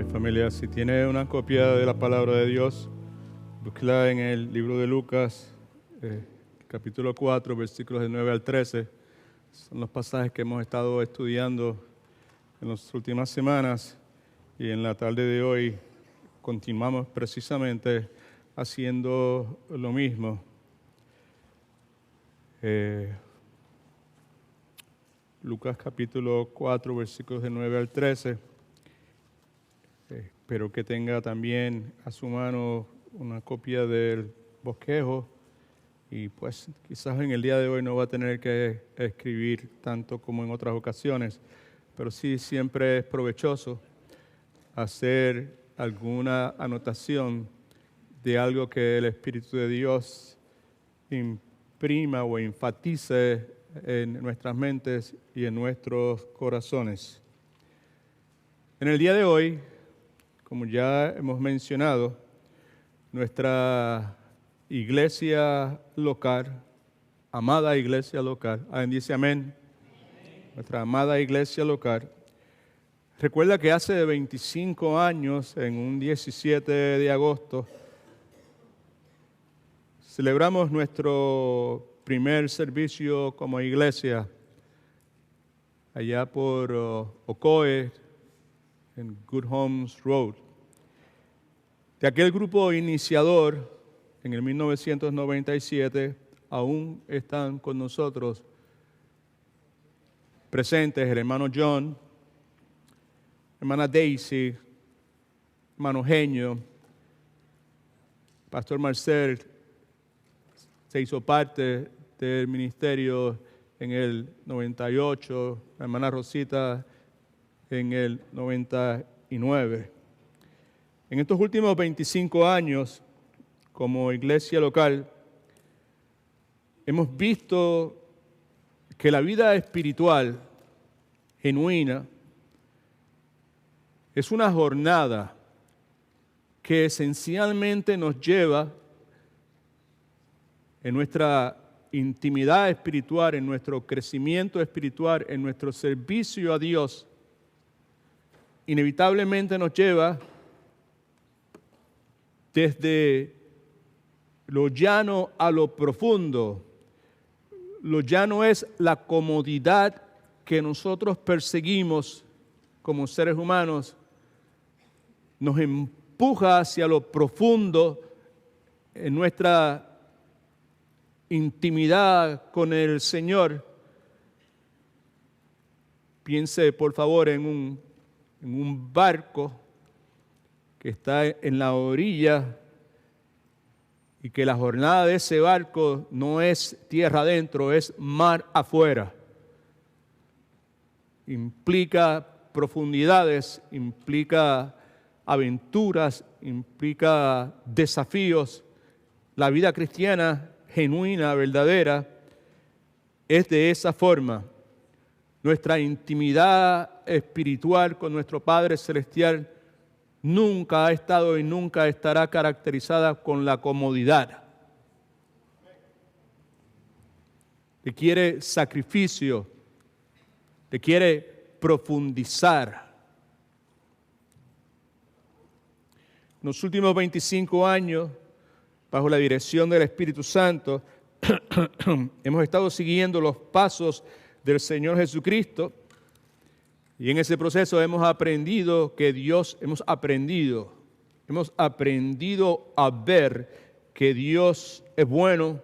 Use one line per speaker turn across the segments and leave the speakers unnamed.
Amén, familia. Si tiene una copia de la palabra de Dios, búsquela en el libro de Lucas, capítulo 4, versículos del 9 al 13. Son los pasajes que hemos estado estudiando en las últimas semanas y en la tarde de hoy continuamos precisamente haciendo lo mismo. Lucas capítulo 4, versículos del 9 al 13. Espero que tenga también a su mano una copia del bosquejo y pues quizás en el día de hoy no va a tener que escribir tanto como en otras ocasiones, pero sí siempre es provechoso hacer alguna anotación de algo que el Espíritu de Dios imprima o enfatice en nuestras mentes y en nuestros corazones. En el día de hoy, como ya hemos mencionado, nuestra iglesia local, amada iglesia local, ¿alguien dice amén? Nuestra amada iglesia local, recuerda que hace 25 años, en un 17 de agosto, celebramos nuestro primer servicio como iglesia allá por Ocoee, en Good Homes Road. De aquel grupo iniciador, en el 1997, aún están con nosotros presentes el hermano John, hermana Daisy, hermano Genio, pastor Marcel se hizo parte del ministerio en el 98, la hermana Rosita en el 99. En estos últimos 25 años, como iglesia local, hemos visto que la vida espiritual genuina es una jornada que esencialmente nos lleva en nuestra intimidad espiritual, en nuestro crecimiento espiritual, en nuestro servicio a Dios, inevitablemente nos lleva desde lo llano a lo profundo. Lo llano es la comodidad que nosotros perseguimos como seres humanos, nos empuja hacia lo profundo en nuestra intimidad con el Señor. Piense, por favor, en un barco que está en la orilla y que la jornada de ese barco no es tierra adentro, es mar afuera. Implica profundidades, implica aventuras, implica desafíos. La vida cristiana genuina, verdadera, es de esa forma. Nuestra intimidad espiritual con nuestro Padre Celestial nunca ha estado y nunca estará caracterizada con la comodidad. Requiere sacrificio, requiere profundizar. En los últimos 25 años, bajo la dirección del Espíritu Santo, hemos estado siguiendo los pasos del Señor Jesucristo y en ese proceso hemos aprendido a ver que Dios es bueno,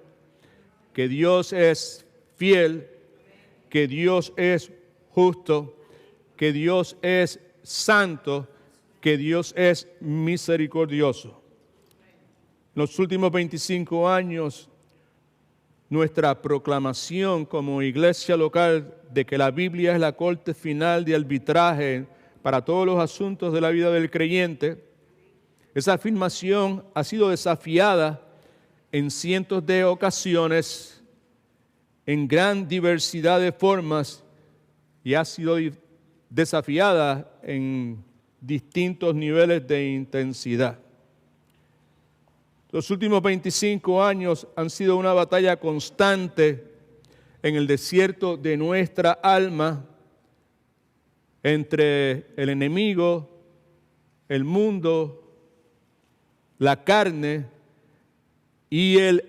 que Dios es fiel, que Dios es justo, que Dios es santo, que Dios es misericordioso. En los últimos 25 años, nuestra proclamación como iglesia local de que la Biblia es la corte final de arbitraje para todos los asuntos de la vida del creyente, esa afirmación ha sido desafiada en cientos de ocasiones, en gran diversidad de formas, y ha sido desafiada en distintos niveles de intensidad. Los últimos 25 años han sido una batalla constante en el desierto de nuestra alma entre el enemigo el mundo, la carne y el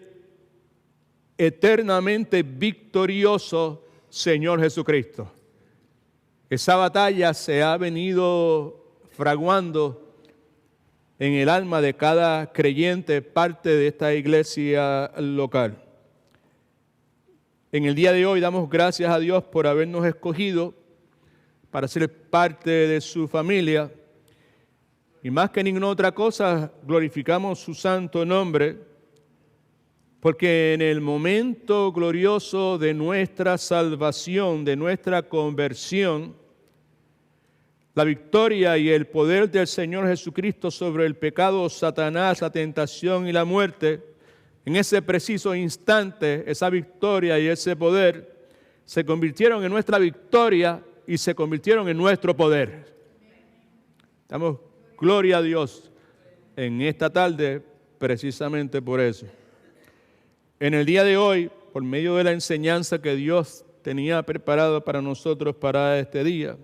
eternamente victorioso Señor Jesucristo. Esa batalla se ha venido fraguando en el alma de cada creyente, parte de esta iglesia local. En el día de hoy damos gracias a Dios por habernos escogido para ser parte de su familia. Y más que ninguna otra cosa, glorificamos su santo nombre, porque en el momento glorioso de nuestra salvación, de nuestra conversión, la victoria y el poder del Señor Jesucristo sobre el pecado, Satanás, la tentación y la muerte, en ese preciso instante, esa victoria y ese poder se convirtieron en nuestra victoria y se convirtieron en nuestro poder. Damos gloria a Dios en esta tarde precisamente por eso. En el día de hoy, por medio de la enseñanza que Dios tenía preparado para nosotros para este día,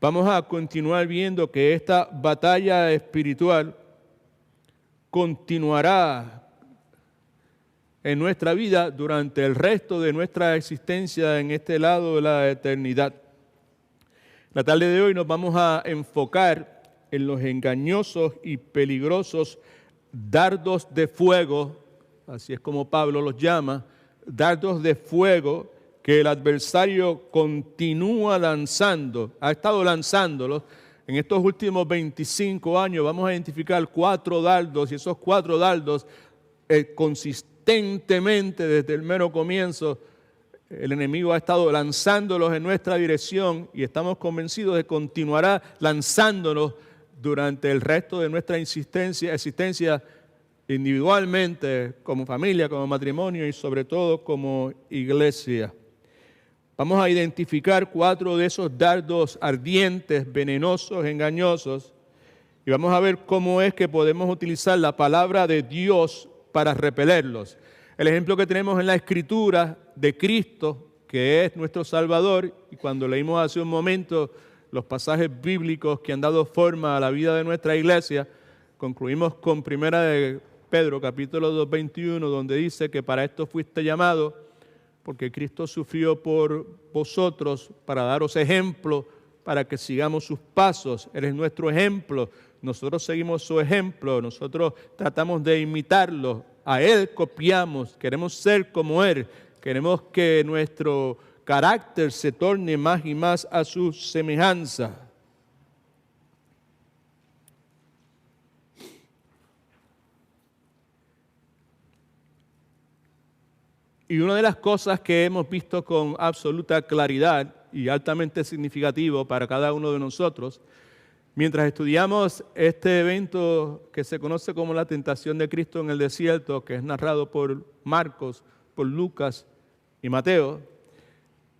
vamos a continuar viendo que esta batalla espiritual continuará en nuestra vida durante el resto de nuestra existencia en este lado de la eternidad. La tarde de hoy nos vamos a enfocar en los engañosos y peligrosos dardos de fuego, así es como Pablo los llama, dardos de fuego que el adversario continúa lanzando, ha estado lanzándolos. En estos últimos 25 años vamos a identificar 4 dardos, y esos 4 dardos consistentemente desde el mero comienzo el enemigo ha estado lanzándolos en nuestra dirección y estamos convencidos de que continuará lanzándolos durante el resto de nuestra existencia individualmente, como familia, como matrimonio y sobre todo como iglesia. Vamos a identificar 4 de esos dardos ardientes, venenosos, engañosos, y vamos a ver cómo es que podemos utilizar la palabra de Dios para repelerlos. El ejemplo que tenemos en la Escritura de Cristo, que es nuestro Salvador, y cuando leímos hace un momento los pasajes bíblicos que han dado forma a la vida de nuestra iglesia, concluimos con 1 de Pedro, capítulo 2, 21, donde dice que para esto fuiste llamado, porque Cristo sufrió por vosotros para daros ejemplo, para que sigamos sus pasos. Él es nuestro ejemplo, nosotros seguimos su ejemplo, nosotros tratamos de imitarlo, a Él copiamos, queremos ser como Él, queremos que nuestro carácter se torne más y más a su semejanza. Y una de las cosas que hemos visto con absoluta claridad y altamente significativo para cada uno de nosotros, mientras estudiamos este evento que se conoce como la tentación de Cristo en el desierto, que es narrado por Marcos, por Lucas y Mateo,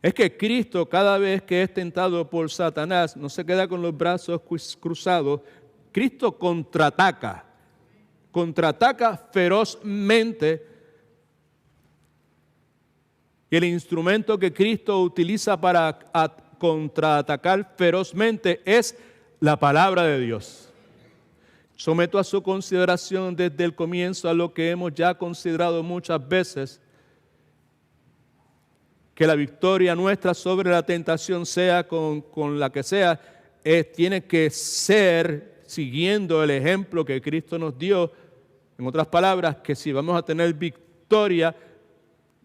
es que Cristo, cada vez que es tentado por Satanás, no se queda con los brazos cruzados. Cristo contraataca ferozmente. Y el instrumento que Cristo utiliza para contraatacar ferozmente es la palabra de Dios. Someto a su consideración desde el comienzo a lo que hemos ya considerado muchas veces, que la victoria nuestra sobre la tentación, sea con la que sea, tiene que ser siguiendo el ejemplo que Cristo nos dio. En otras palabras, que si vamos a tener victoria,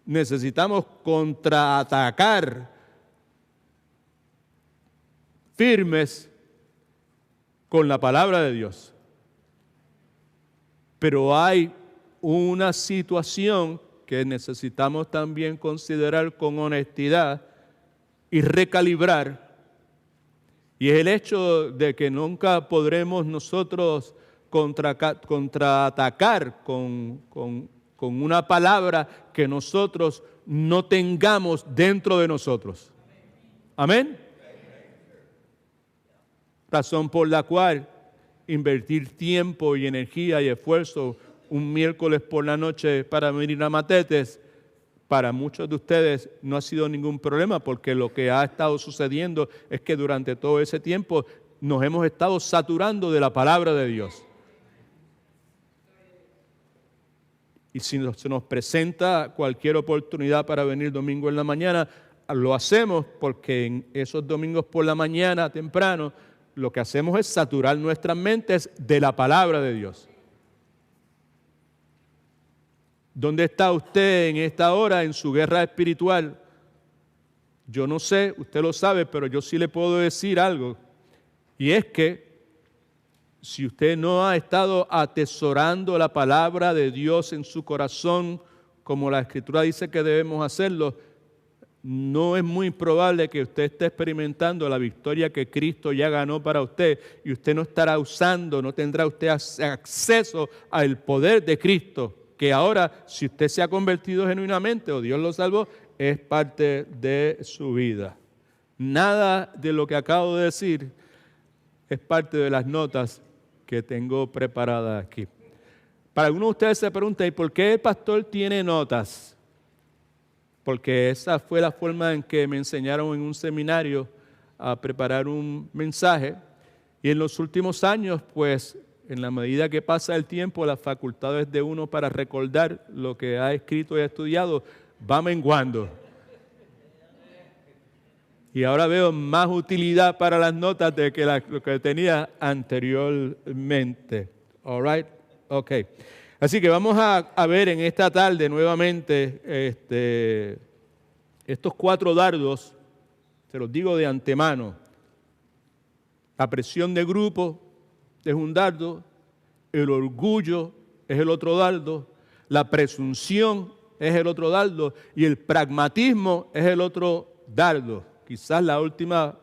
necesitamos contraatacar firmes con la palabra de Dios. Pero hay una situación que necesitamos también considerar con honestidad y recalibrar, y es el hecho de que nunca podremos nosotros contraatacar con una palabra que nosotros no tengamos dentro de nosotros. Amén. Razón por la cual invertir tiempo y energía y esfuerzo un miércoles por la noche para venir a Matetes, para muchos de ustedes no ha sido ningún problema, porque lo que ha estado sucediendo es que durante todo ese tiempo nos hemos estado saturando de la palabra de Dios. Y si se nos presenta cualquier oportunidad para venir domingo en la mañana, lo hacemos porque en esos domingos por la mañana temprano lo que hacemos es saturar nuestras mentes de la palabra de Dios. ¿Dónde está usted en esta hora en su guerra espiritual? Yo no sé, usted lo sabe, pero yo sí le puedo decir algo. Y es que si usted no ha estado atesorando la palabra de Dios en su corazón, como la Escritura dice que debemos hacerlo, no es muy probable que usted esté experimentando la victoria que Cristo ya ganó para usted y usted no estará usando, no tendrá usted acceso al poder de Cristo, que ahora, si usted se ha convertido genuinamente o Dios lo salvó, es parte de su vida. Nada de lo que acabo de decir es parte de las notas que tengo preparadas aquí. Para algunos de ustedes se preguntan, ¿y por qué el pastor tiene notas? Porque esa fue la forma en que me enseñaron en un seminario a preparar un mensaje. Y en los últimos años, pues, en la medida que pasa el tiempo, las facultades de uno para recordar lo que ha escrito y ha estudiado va menguando. Y ahora veo más utilidad para las notas de que lo que tenía anteriormente. All right? Ok. Así que vamos a ver en esta tarde nuevamente estos 4 dardos, se los digo de antemano. La presión de grupo es un dardo, el orgullo es el otro dardo, la presunción es el otro dardo y el pragmatismo es el otro dardo. Quizás la última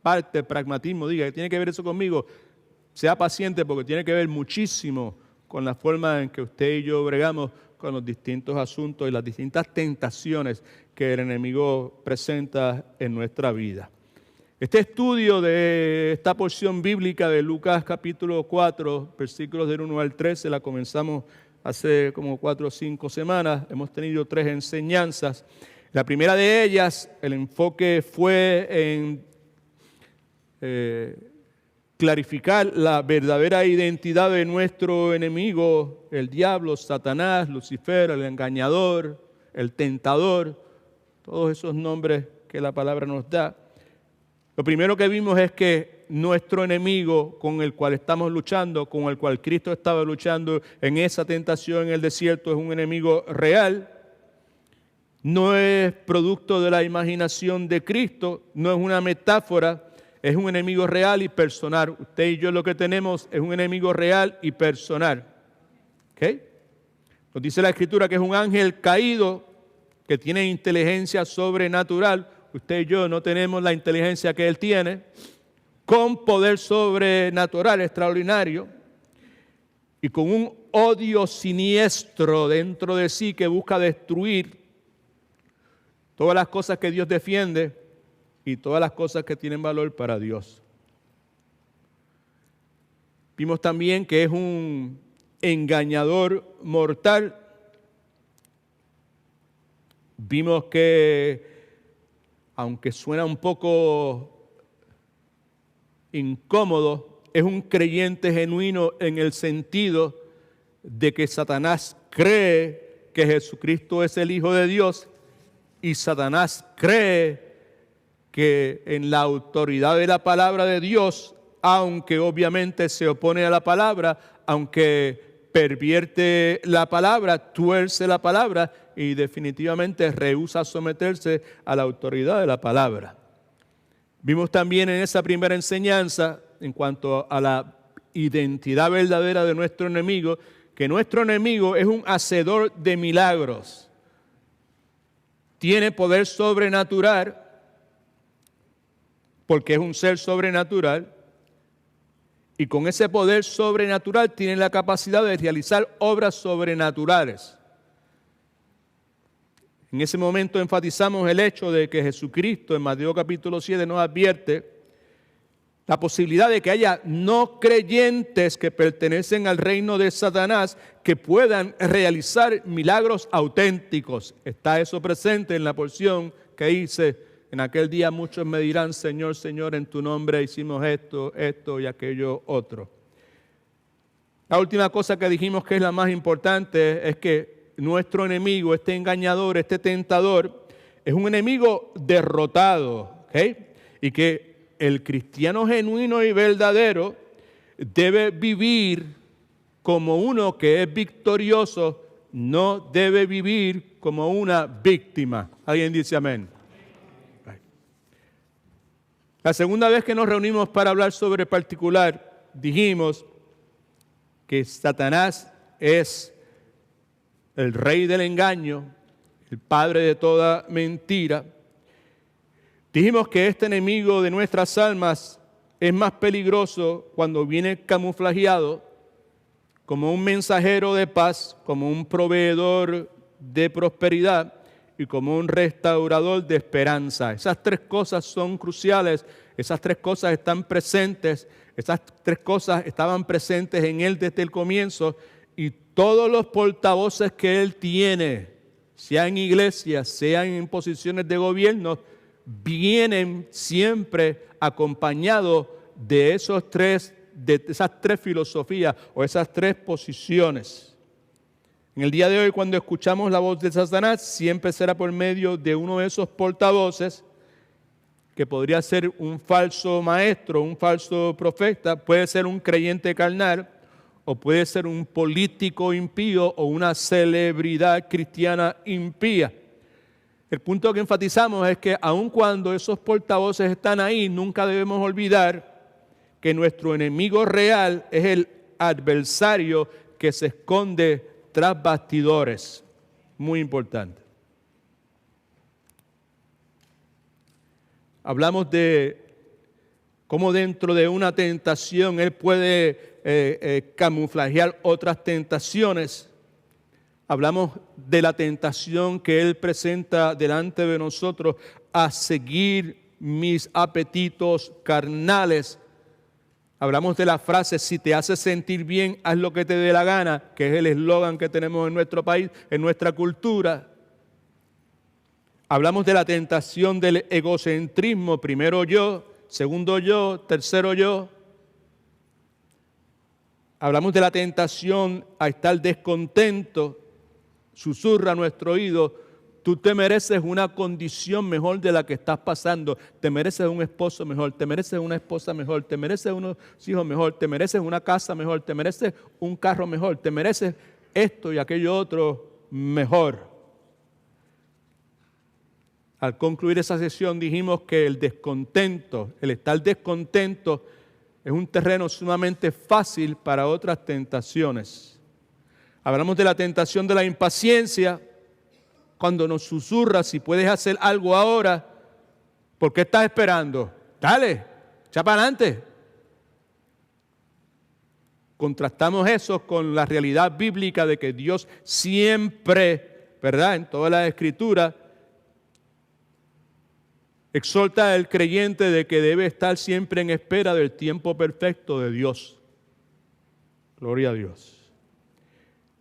parte, el pragmatismo, diga que tiene que ver eso conmigo. Sea paciente porque tiene que ver muchísimo con la forma en que usted y yo bregamos con los distintos asuntos y las distintas tentaciones que el enemigo presenta en nuestra vida. Este estudio de esta porción bíblica de Lucas capítulo 4, versículos del 1 al 13, la comenzamos hace como 4 o 5 semanas. Hemos tenido 3 enseñanzas. La primera de ellas, el enfoque fue en clarificar la verdadera identidad de nuestro enemigo, el diablo, Satanás, Lucifer, el engañador, el tentador, todos esos nombres que la palabra nos da. Lo primero que vimos es que nuestro enemigo con el cual estamos luchando, con el cual Cristo estaba luchando en esa tentación en el desierto, es un enemigo real. No es producto de la imaginación de Cristo, no es una metáfora, es un enemigo real y personal. Usted y yo lo que tenemos es un enemigo real y personal. ¿Okay? Nos dice la Escritura que es un ángel caído que tiene inteligencia sobrenatural. Usted y yo no tenemos la inteligencia que él tiene, con poder sobrenatural extraordinario y con un odio siniestro dentro de sí que busca destruir todas las cosas que Dios defiende y todas las cosas que tienen valor para Dios. Vimos también que es un engañador mortal. Vimos que, aunque suena un poco incómodo, es un creyente genuino en el sentido de que Satanás cree que Jesucristo es el Hijo de Dios y Satanás cree que en la autoridad de la palabra de Dios, aunque obviamente se opone a la palabra, aunque pervierte la palabra, tuerce la palabra y definitivamente rehúsa someterse a la autoridad de la palabra. Vimos también en esa primera enseñanza, en cuanto a la identidad verdadera de nuestro enemigo, que nuestro enemigo es un hacedor de milagros. Tiene poder sobrenatural, porque es un ser sobrenatural, y con ese poder sobrenatural tiene la capacidad de realizar obras sobrenaturales. En ese momento enfatizamos el hecho de que Jesucristo en Mateo capítulo 7 nos advierte la posibilidad de que haya no creyentes que pertenecen al reino de Satanás que puedan realizar milagros auténticos. Está eso presente en la porción que hice En aquel día muchos me dirán, Señor, Señor, en tu nombre hicimos esto, esto y aquello otro. La última cosa que dijimos que es la más importante es que nuestro enemigo, este engañador, este tentador, es un enemigo derrotado, ¿ok? Y que el cristiano genuino y verdadero debe vivir como uno que es victorioso, no debe vivir como una víctima. ¿Alguien dice amén? La segunda vez que nos reunimos para hablar sobre particular, dijimos que Satanás es el rey del engaño, el padre de toda mentira. Dijimos que este enemigo de nuestras almas es más peligroso cuando viene camuflajeado como un mensajero de paz, como un proveedor de prosperidad y como un restaurador de esperanza. Esas tres cosas son cruciales, esas tres cosas están presentes, esas tres cosas estaban presentes en él desde el comienzo y todos los portavoces que él tiene, sea en iglesias, sean en posiciones de gobierno, vienen siempre acompañados de esas tres filosofías o esas tres posiciones. En el día de hoy, cuando escuchamos la voz de Satanás, siempre será por medio de uno de esos portavoces, que podría ser un falso maestro, un falso profeta, puede ser un creyente carnal, o puede ser un político impío o una celebridad cristiana impía. El punto que enfatizamos es que aun cuando esos portavoces están ahí, nunca debemos olvidar que nuestro enemigo real es el adversario que se esconde tras bastidores. Muy importante. Hablamos de cómo dentro de una tentación él puede camuflajear otras tentaciones. Hablamos de la tentación que él presenta delante de nosotros a seguir mis apetitos carnales. Hablamos de la frase, si te hace sentir bien, haz lo que te dé la gana, que es el eslogan que tenemos en nuestro país, en nuestra cultura. Hablamos de la tentación del egocentrismo, primero yo, segundo yo, tercero yo. Hablamos de la tentación a estar descontento, susurra a nuestro oído, tú te mereces una condición mejor de la que estás pasando, te mereces un esposo mejor, te mereces una esposa mejor, te mereces unos hijos mejor, te mereces una casa mejor, te mereces un carro mejor, te mereces esto y aquello otro mejor. Al concluir esa sesión dijimos que el descontento, el estar descontento es un terreno sumamente fácil para otras tentaciones. Hablamos de la tentación de la impaciencia, cuando nos susurra, si puedes hacer algo ahora, ¿por qué estás esperando? Dale, echa para adelante. Contrastamos eso con la realidad bíblica de que Dios siempre, ¿verdad?, en toda la Escritura, exhorta al creyente de que debe estar siempre en espera del tiempo perfecto de Dios. Gloria a Dios.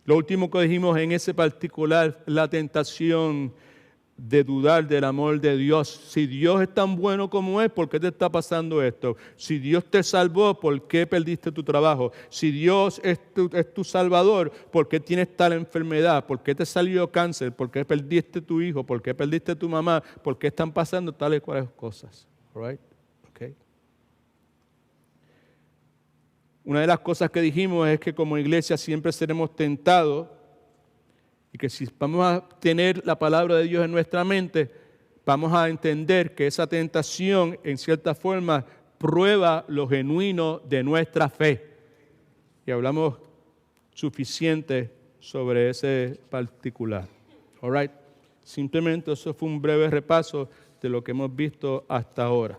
Lo último que dijimos en ese particular, la tentación de dudar del amor de Dios. Si Dios es tan bueno como es, ¿por qué te está pasando esto? Si Dios te salvó, ¿por qué perdiste tu trabajo? Si Dios es tu salvador, ¿por qué tienes tal enfermedad? ¿Por qué te salió cáncer? ¿Por qué perdiste tu hijo? ¿Por qué perdiste tu mamá? ¿Por qué están pasando tales y cuales cosas? Right? Okay. Una de las cosas que dijimos es que como iglesia siempre seremos tentados y que si vamos a tener la palabra de Dios en nuestra mente, vamos a entender que esa tentación en cierta forma prueba lo genuino de nuestra fe. Y hablamos suficiente sobre ese particular. All right. Simplemente eso fue un breve repaso de lo que hemos visto hasta ahora.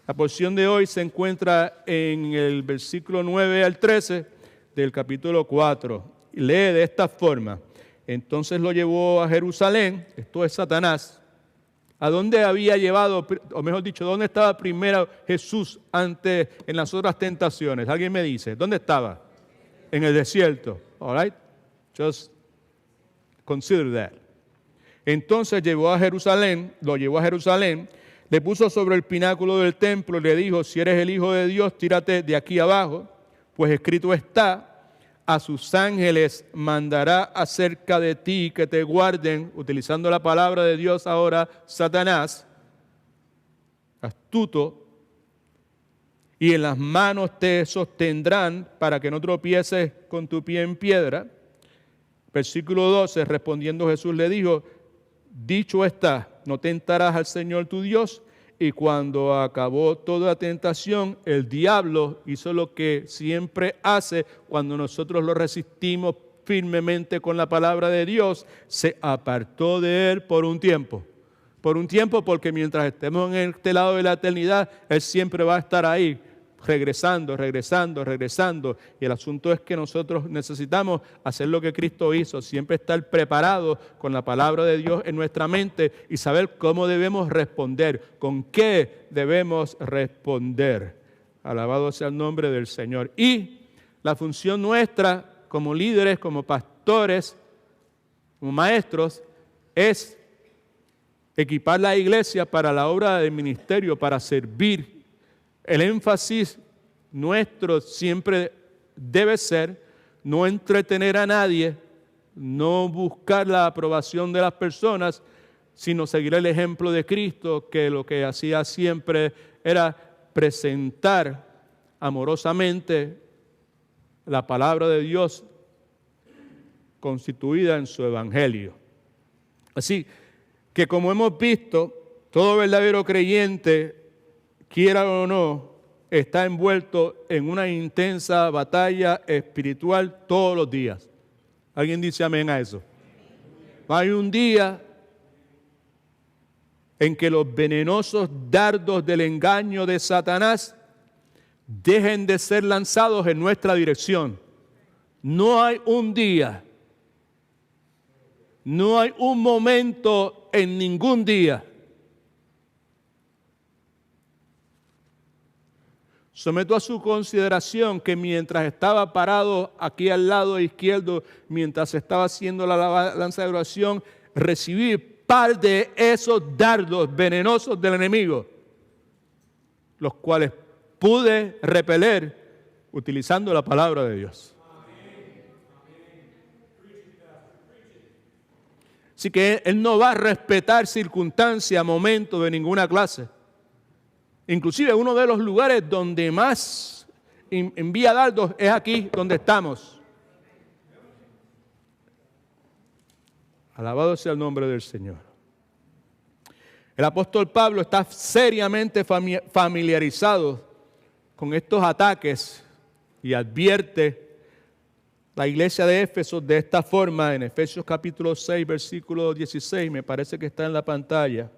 La porción de hoy se encuentra en el versículo 9 al 13 del capítulo 4. Lee de esta forma. Entonces lo llevó a Jerusalén, esto es Satanás. ¿A dónde había llevado, o mejor dicho, dónde estaba primero Jesús antes en las otras tentaciones? ¿Alguien me dice? ¿Dónde estaba? En el desierto. All right? Just consider that. Entonces lo llevó a Jerusalén, le puso sobre el pináculo del templo y le dijo: si eres el Hijo de Dios, tírate de aquí abajo, pues escrito está: a sus ángeles mandará acerca de ti que te guarden, utilizando la palabra de Dios ahora, Satanás, astuto, y en las manos te sostendrán para que no tropieces con tu pie en piedra. Versículo 12, respondiendo Jesús le dijo: dicho está, no tentarás al Señor tu Dios. Y cuando acabó toda tentación, el diablo hizo lo que siempre hace cuando nosotros lo resistimos firmemente con la palabra de Dios: se apartó de él por un tiempo. Por un tiempo, porque mientras estemos en este lado de la eternidad, él siempre va a estar ahí, regresando. Y el asunto es que nosotros necesitamos hacer lo que Cristo hizo, siempre estar preparados con la palabra de Dios en nuestra mente y saber cómo debemos responder, con qué debemos responder. Alabado sea el nombre del Señor. Y la función nuestra como líderes, como pastores, como maestros, es equipar la iglesia para la obra del ministerio, para servir. El énfasis nuestro siempre debe ser no entretener a nadie, no buscar la aprobación de las personas, sino seguir el ejemplo de Cristo, que lo que hacía siempre era presentar amorosamente la palabra de Dios constituida en su evangelio. Así que, como hemos visto, todo verdadero creyente, quiera o no, está envuelto en una intensa batalla espiritual todos los días. ¿Alguien dice amén a eso? Hay un día en que los venenosos dardos del engaño de Satanás dejen de ser lanzados en nuestra dirección. No hay un día, no hay un momento en ningún día. Someto a su consideración que mientras estaba parado aquí al lado izquierdo, mientras estaba haciendo la lanza de oración, recibí par de esos dardos venenosos del enemigo, los cuales pude repeler utilizando la palabra de Dios. Así que Él no va a respetar circunstancia, momento de ninguna clase. Inclusive uno de los lugares donde más envía dardos es aquí donde estamos. Alabado sea el nombre del Señor. El apóstol Pablo está seriamente familiarizado con estos ataques y advierte la iglesia de Éfeso de esta forma en Efesios capítulo 6, versículo 16, me parece que está en la pantalla.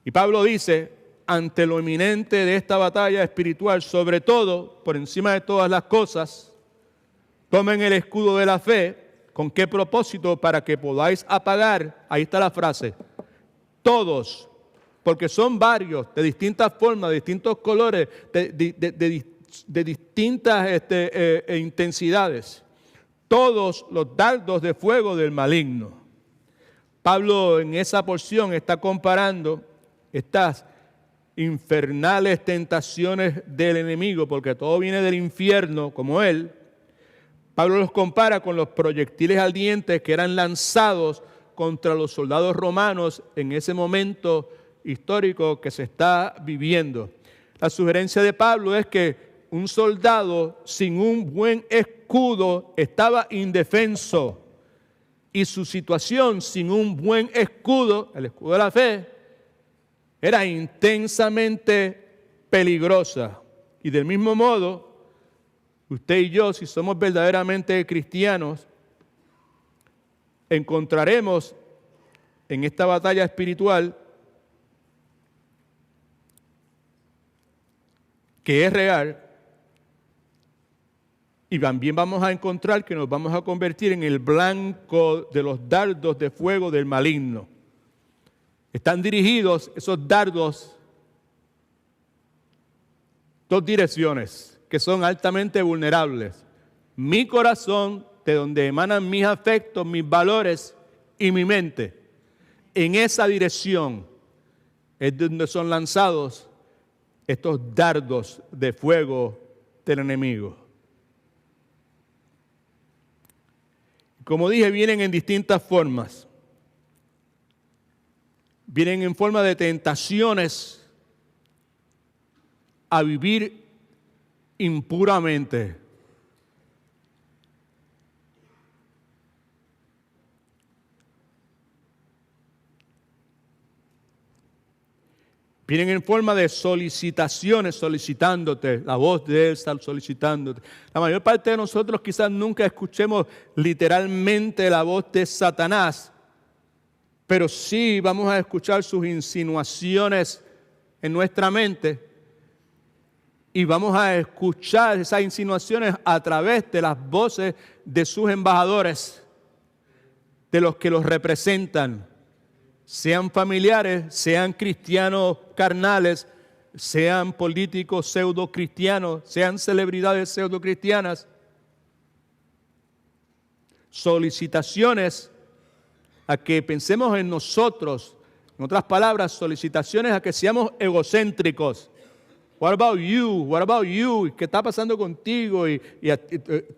Y Pablo dice: ante lo inminente de esta batalla espiritual, sobre todo, por encima de todas las cosas, tomen el escudo de la fe. ¿Con qué propósito? Para que podáis apagar, ahí está la frase, todos, porque son varios, de distintas formas, de distintos colores, de distintas intensidades, todos los dardos de fuego del maligno. Pablo en esa porción está comparando estas infernales tentaciones del enemigo, porque todo viene del infierno como él. Pablo los compara con los proyectiles ardientes que eran lanzados contra los soldados romanos en ese momento histórico que se está viviendo. La sugerencia de Pablo es que un soldado sin un buen escudo estaba indefenso, y su situación sin un buen escudo, el escudo de la fe, era intensamente peligrosa. Y del mismo modo, usted y yo, si somos verdaderamente cristianos, encontraremos en esta batalla espiritual que es real, y también vamos a encontrar que nos vamos a convertir en el blanco de los dardos de fuego del maligno. Están dirigidos esos dardos dos direcciones que son altamente vulnerables. Mi corazón, de donde emanan mis afectos, mis valores y mi mente. En esa dirección es donde son lanzados estos dardos de fuego del enemigo. Como dije, vienen en distintas formas. Vienen en forma de tentaciones a vivir impuramente. Vienen en forma de solicitaciones, solicitándote. La voz de Él está solicitándote. La mayor parte de nosotros quizás nunca escuchemos literalmente la voz de Satanás, pero sí vamos a escuchar sus insinuaciones en nuestra mente y vamos a escuchar esas insinuaciones a través de las voces de sus embajadores, de los que los representan. Sean familiares, sean cristianos carnales, sean políticos pseudo-cristianos, sean celebridades pseudo-cristianas. Solicitaciones a que pensemos en nosotros. En otras palabras, solicitaciones a que seamos egocéntricos. What about you? What about you? ¿Qué está pasando contigo? Y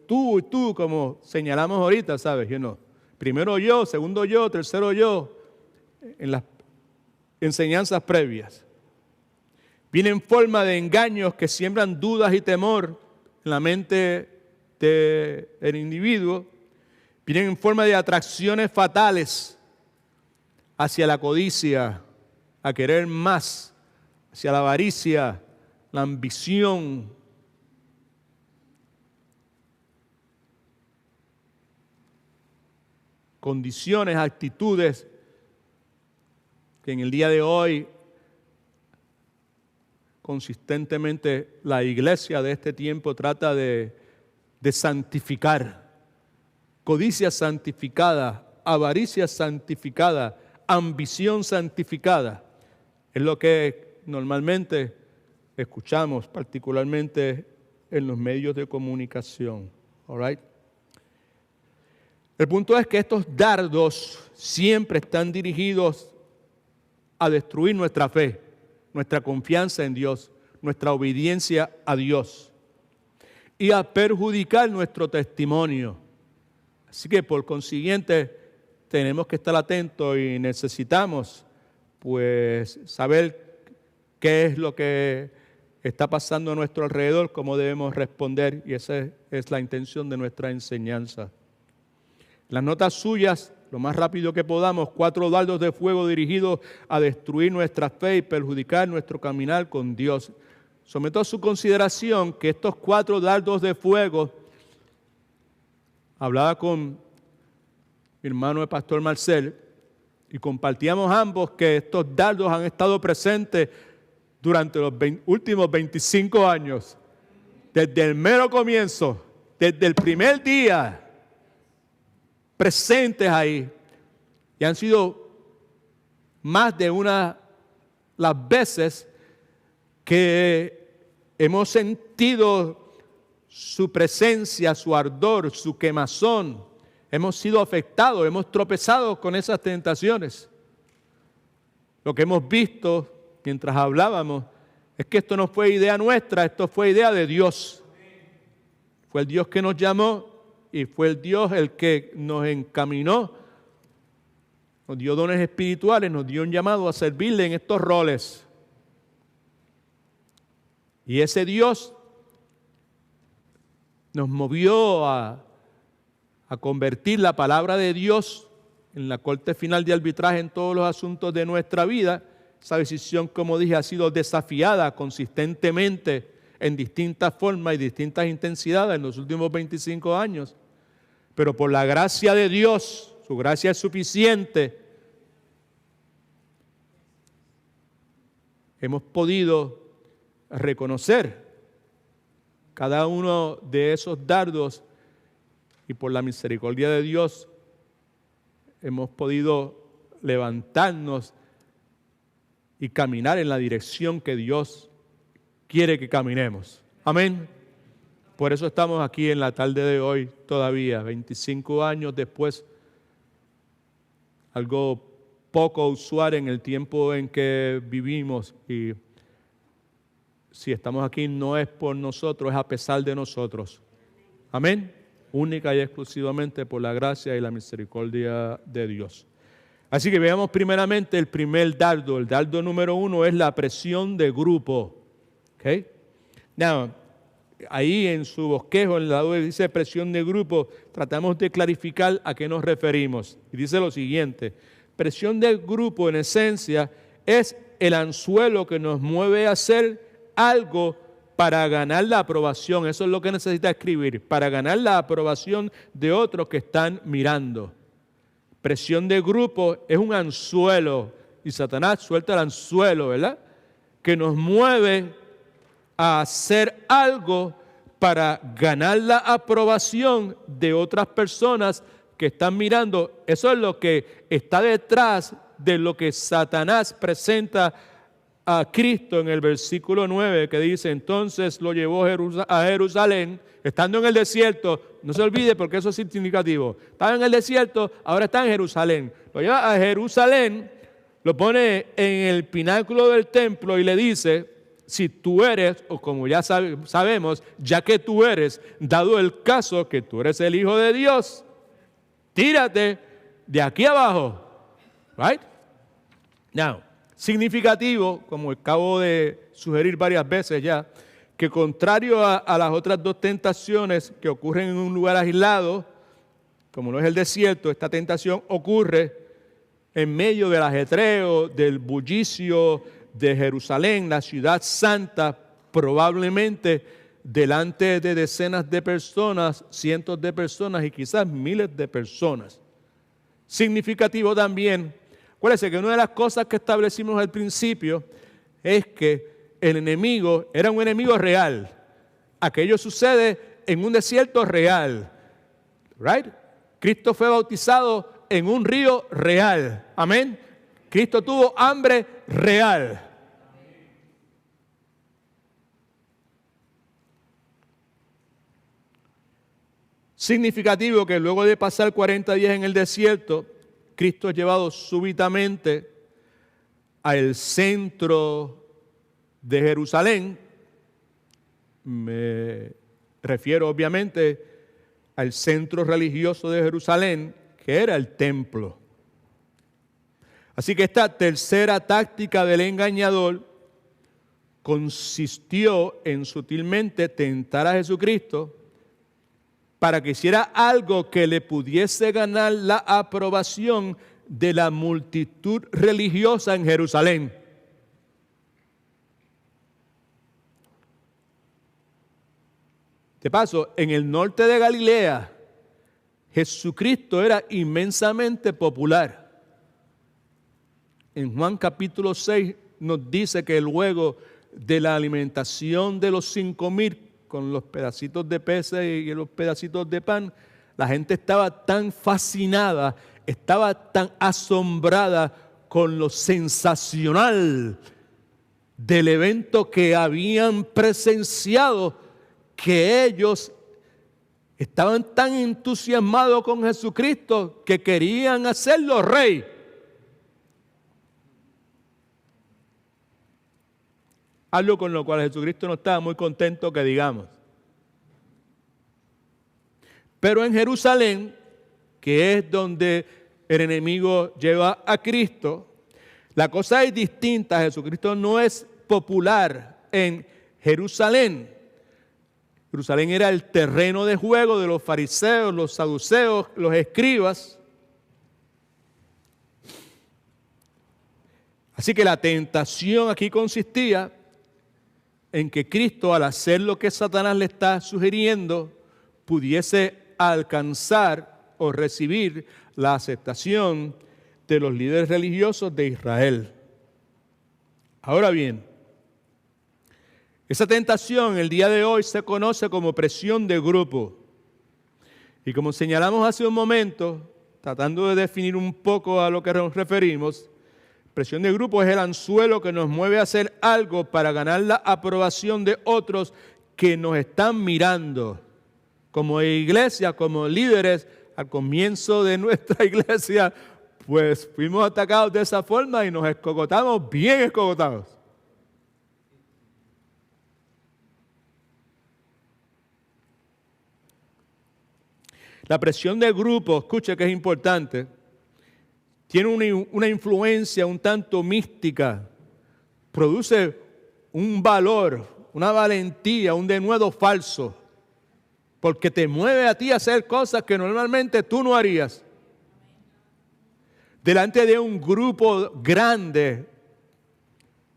tú, como señalamos ahorita, ¿sabes? Primero yo, segundo yo, tercero yo. En las enseñanzas previas. Viene en forma de engaños que siembran dudas y temor en la mente del individuo. Vienen en forma de atracciones fatales hacia la codicia, a querer más, hacia la avaricia, la ambición. Condiciones, actitudes que en el día de hoy consistentemente la iglesia de este tiempo trata de santificar. Codicia santificada, avaricia santificada, ambición santificada. Es lo que normalmente escuchamos, particularmente en los medios de comunicación. All right? El punto es que estos dardos siempre están dirigidos a destruir nuestra fe, nuestra confianza en Dios, nuestra obediencia a Dios y a perjudicar nuestro testimonio. Así que por consiguiente tenemos que estar atentos y necesitamos pues saber qué es lo que está pasando a nuestro alrededor, cómo debemos responder, y esa es la intención de nuestra enseñanza. Las notas suyas, lo más rápido que podamos, 4 dardos de fuego dirigidos a destruir nuestra fe y perjudicar nuestro caminar con Dios. Someto a su consideración que estos 4 dardos de fuego, hablaba con mi hermano el pastor Marcel y compartíamos ambos que estos dardos han estado presentes durante los últimos 25 años, desde el mero comienzo, desde el primer día, presentes ahí, y han sido más de una las veces que hemos sentido su presencia, su ardor, su quemazón. Hemos sido afectados, hemos tropezado con esas tentaciones. Lo que hemos visto mientras hablábamos es que esto no fue idea nuestra, esto fue idea de Dios. Fue el Dios que nos llamó y fue el Dios el que nos encaminó, nos dio dones espirituales, nos dio un llamado a servirle en estos roles. Y ese Dios nos movió a convertir la palabra de Dios en la corte final de arbitraje en todos los asuntos de nuestra vida. Esa decisión, como dije, ha sido desafiada consistentemente en distintas formas y distintas intensidades en los últimos 25 años. Pero por la gracia de Dios, su gracia es suficiente, hemos podido reconocer cada uno de esos dardos y por la misericordia de Dios hemos podido levantarnos y caminar en la dirección que Dios quiere que caminemos. Amén. Por eso estamos aquí en la tarde de hoy todavía, 25 años después, algo poco usual en el tiempo en que vivimos, y si estamos aquí no es por nosotros, es a pesar de nosotros. Amén. Única y exclusivamente por la gracia y la misericordia de Dios. Así que veamos primeramente el primer dardo. El dardo número 1 es la presión de grupo. ¿Okay? Now, ahí en su bosquejo, en el lado que dice presión de grupo, tratamos de clarificar a qué nos referimos. Y dice lo siguiente: presión de grupo en esencia es el anzuelo que nos mueve a hacer algo para ganar la aprobación. Eso es lo que necesita escribir, para ganar la aprobación de otros que están mirando. Presión de grupo es un anzuelo, y Satanás suelta el anzuelo, ¿verdad?, que nos mueve a hacer algo para ganar la aprobación de otras personas que están mirando. Eso es lo que está detrás de lo que Satanás presenta a Cristo en el versículo 9, que dice: entonces lo llevó a Jerusalén, estando en el desierto. No se olvide, porque eso es significativo. Estaba en el desierto, ahora está en Jerusalén. Lo lleva a Jerusalén, lo pone en el pináculo del templo y le dice: si tú eres, o como ya sabemos, ya que tú eres, dado el caso que tú eres el Hijo de Dios, tírate de aquí abajo. Right? Now, significativo, como acabo de sugerir varias veces ya, que contrario a las otras dos tentaciones que ocurren en un lugar aislado, como no es el desierto, esta tentación ocurre en medio del ajetreo, del bullicio de Jerusalén, la ciudad santa, probablemente delante de decenas de personas, cientos de personas y quizás miles de personas. Significativo también, acuérdense que una de las cosas que establecimos al principio es que el enemigo era un enemigo real. Aquello sucede en un desierto real. Right? Cristo fue bautizado en un río real. Amén. Cristo tuvo hambre real. Significativo que luego de pasar 40 días en el desierto, Cristo es llevado súbitamente al centro de Jerusalén. Me refiero obviamente al centro religioso de Jerusalén, que era el templo. Así que esta tercera táctica del engañador consistió en sutilmente tentar a Jesucristo para que hiciera algo que le pudiese ganar la aprobación de la multitud religiosa en Jerusalén. De paso, en el norte de Galilea, Jesucristo era inmensamente popular. En Juan capítulo 6 nos dice que luego de la alimentación de los 5,000 con los pedacitos de peces y los pedacitos de pan, la gente estaba tan fascinada, estaba tan asombrada con lo sensacional del evento que habían presenciado, que ellos estaban tan entusiasmados con Jesucristo que querían hacerlo rey. Algo con lo cual Jesucristo no estaba muy contento, que digamos. Pero en Jerusalén, que es donde el enemigo lleva a Cristo, la cosa es distinta. Jesucristo no es popular en Jerusalén. Jerusalén era el terreno de juego de los fariseos, los saduceos, los escribas. Así que la tentación aquí consistía en que Cristo, al hacer lo que Satanás le está sugiriendo, pudiese alcanzar o recibir la aceptación de los líderes religiosos de Israel. Ahora bien, esa tentación el día de hoy se conoce como presión de grupo. Y como señalamos hace un momento, tratando de definir un poco a lo que nos referimos, presión de grupo es el anzuelo que nos mueve a hacer algo para ganar la aprobación de otros que nos están mirando. Como iglesia, como líderes, al comienzo de nuestra iglesia, Pues fuimos atacados de esa forma y nos escogotamos, bien escogotados. La presión de grupo, escuche que es importante, tiene una influencia un tanto mística, produce un valor, una valentía, un denuedo falso, porque te mueve a ti a hacer cosas que normalmente tú no harías. Delante de un grupo grande,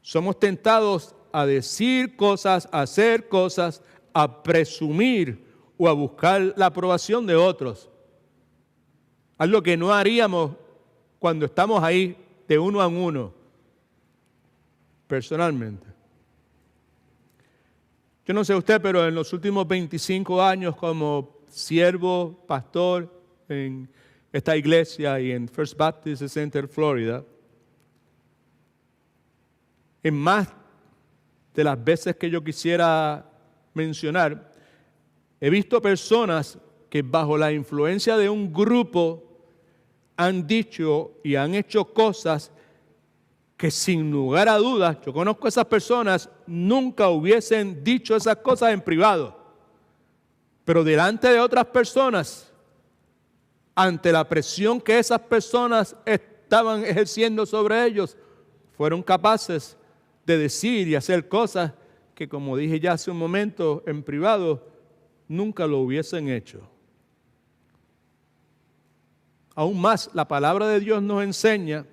somos tentados a decir cosas, a hacer cosas, a presumir o a buscar la aprobación de otros. Algo que no haríamos cuando estamos ahí de uno a uno, personalmente. Yo no sé usted, pero en los últimos 25 años como siervo, pastor en esta iglesia y en First Baptist Center, Florida, en más de las veces que yo quisiera mencionar, he visto personas que bajo la influencia de un grupo han dicho y han hecho cosas que sin lugar a dudas, yo conozco a esas personas, nunca hubiesen dicho esas cosas en privado. Pero delante de otras personas, ante la presión que esas personas estaban ejerciendo sobre ellos, fueron capaces de decir y hacer cosas que, como dije ya hace un momento, en privado, nunca lo hubiesen hecho. Aún más, la palabra de Dios nos enseña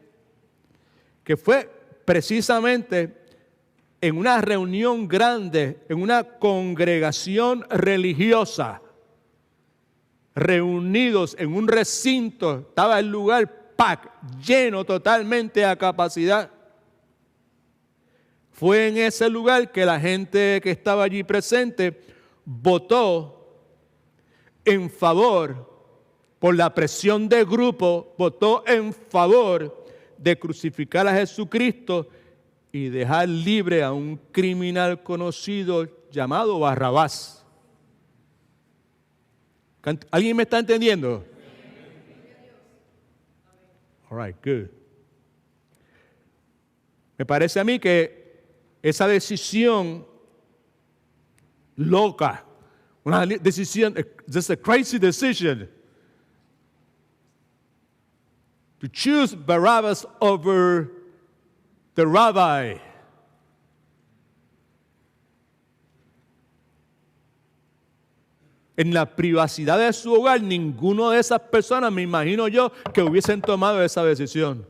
que fue precisamente en una reunión grande, en una congregación religiosa, reunidos en un recinto, estaba el lugar lleno totalmente a capacidad. Fue en ese lugar que la gente que estaba allí presente votó en favor, por la presión de grupo, votó en favor de crucificar a Jesucristo y dejar libre a un criminal conocido llamado Barrabás. ¿Alguien me está entendiendo? All right, good. Me parece a mí que esa decisión loca, una decisión, just a crazy decision, to choose Barabbas over the rabbi. En la privacidad de su hogar, ninguno de esas personas, me imagino yo, que hubiesen tomado esa decisión.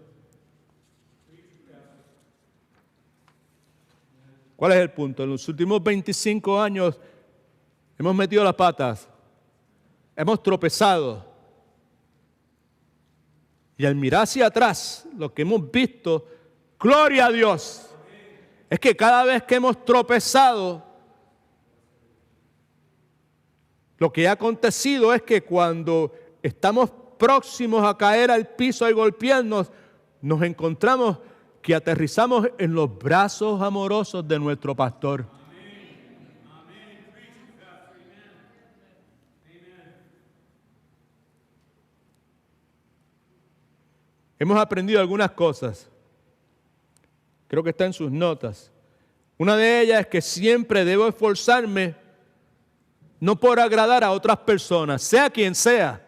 ¿Cuál es el punto? En los últimos 25 años hemos metido las patas, hemos tropezado. Y al mirar hacia atrás, lo que hemos visto, gloria a Dios, es que cada vez que hemos tropezado, lo que ha acontecido es que cuando estamos próximos a caer al piso y golpearnos, nos encontramos que aterrizamos en los brazos amorosos de nuestro pastor. Hemos aprendido algunas cosas. Creo que está en sus notas. Una de ellas es que siempre debo esforzarme no por agradar a otras personas, sea quien sea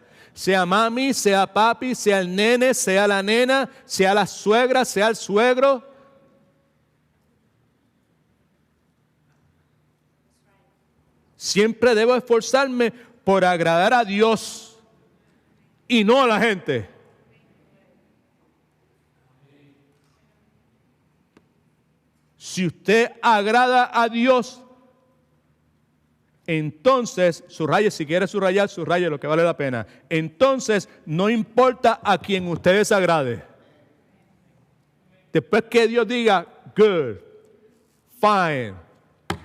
mami, sea papi, sea el nene, sea la nena, sea la suegra, sea el suegro. Siempre debo esforzarme por agradar a Dios y no a la gente. Si usted agrada a Dios, entonces, subraye, si quiere subrayar, subraye lo que vale la pena. Entonces, no importa a quien usted desagrade. Después que Dios diga, good, fine,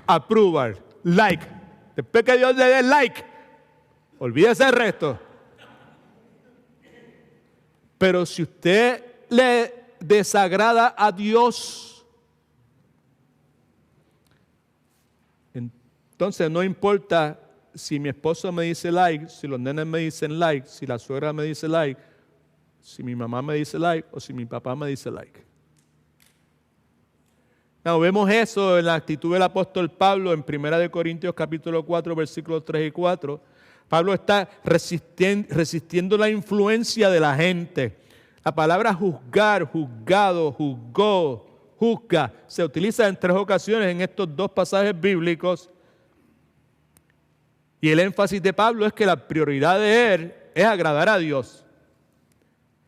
approval, like. Después que Dios le dé like, olvídese el resto. Pero si usted le desagrada a Dios, entonces no importa si mi esposo me dice like, si los nenes me dicen like, si la suegra me dice like, si mi mamá me dice like o si mi papá me dice like. No, vemos eso en la actitud del apóstol Pablo en 1 Corintios capítulo 4, versículos 3 y 4. Pablo está resistiendo la influencia de la gente. La palabra juzgar, juzgado, juzgó, juzga, se utiliza en 3 ocasiones en estos 2 pasajes bíblicos. Y el énfasis de Pablo es que la prioridad de él es agradar a Dios.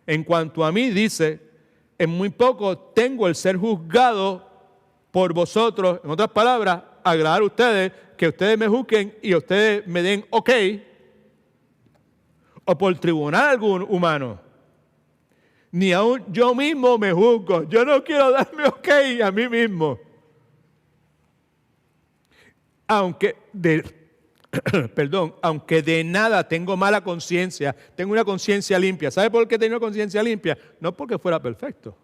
En cuanto a mí, dice, en muy poco tengo el ser juzgado por vosotros, en otras palabras, agradar a ustedes, que ustedes me juzguen y ustedes me den ok, o por tribunal algún humano. Ni aún yo mismo me juzgo. Yo no quiero darme ok a mí mismo. Aunque de nada tengo mala conciencia, tengo una conciencia limpia. ¿Sabe por qué tengo una conciencia limpia? No porque fuera perfecto,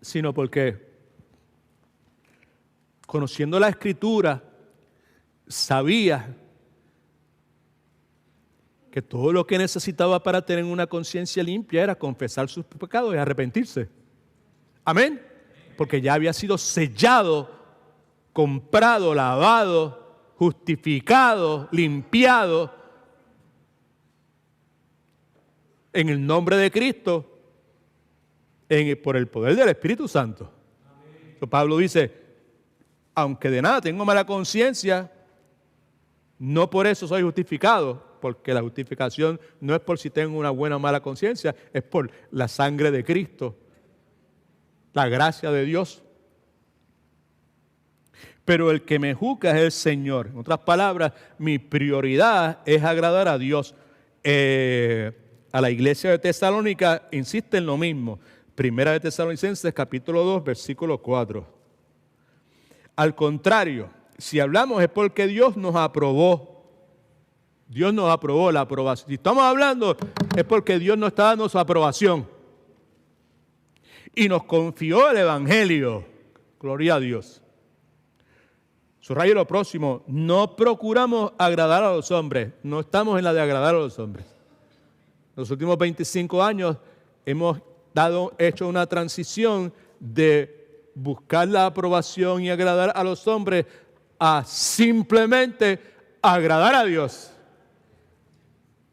sino porque conociendo la Escritura, sabía que todo lo que necesitaba para tener una conciencia limpia era confesar sus pecados y arrepentirse. Amén. Porque ya había sido sellado, comprado, lavado, justificado, limpiado en el nombre de Cristo, por el poder del Espíritu Santo. Pablo dice, aunque de nada tengo mala conciencia, no por eso soy justificado, porque la justificación no es por si tengo una buena o mala conciencia, es por la sangre de Cristo, la gracia de Dios. Pero el que me juzga es el Señor. En otras palabras, mi prioridad es agradar a Dios. A la iglesia de Tesalónica insiste en lo mismo. 1 de Tesalonicenses capítulo 2, versículo 4. Al contrario, si hablamos es porque Dios nos aprobó. Dios nos aprobó la aprobación. Si estamos hablando es porque Dios nos está dando su aprobación. Y nos confió el Evangelio. Gloria a Dios. Subrayo lo próximo. No procuramos agradar a los hombres. No estamos en la de agradar a los hombres. Los últimos 25 años hemos hecho una transición de buscar la aprobación y agradar a los hombres a simplemente agradar a Dios.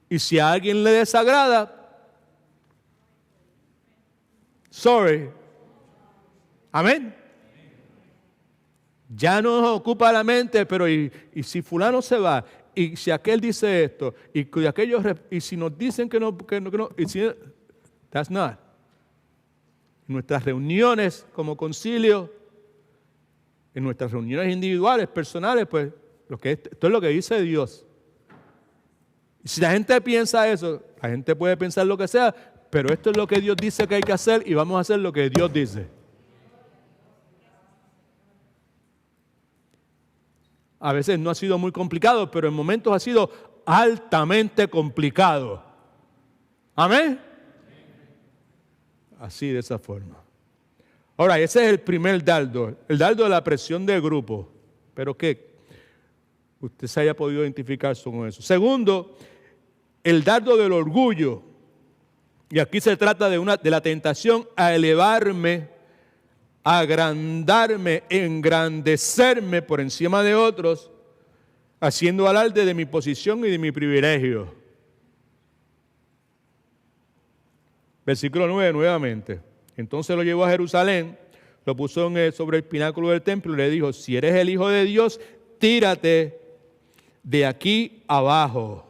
Y si a alguien le desagrada, sorry. Amén. Ya no nos ocupa la mente, pero y si fulano se va, y si aquel dice esto, y aquellos, y si nos dicen que no, y si, that's not. En nuestras reuniones como concilio, en nuestras reuniones individuales, personales, pues esto es lo que dice Dios. Y si la gente piensa eso, la gente puede pensar lo que sea, pero esto es lo que Dios dice que hay que hacer y vamos a hacer lo que Dios dice. A veces no ha sido muy complicado, pero en momentos ha sido altamente complicado. Amén. Así, de esa forma. Ahora, ese es el primer dardo, el dardo de la presión del grupo. Pero que usted se haya podido identificar con eso. Segundo, el dardo del orgullo. Y aquí se trata de la tentación a elevarme, a agrandarme, engrandecerme por encima de otros, haciendo alarde de mi posición y de mi privilegio. Versículo 9 nuevamente. Entonces lo llevó a Jerusalén, lo puso sobre el pináculo del templo y le dijo, si eres el Hijo de Dios, tírate de aquí abajo.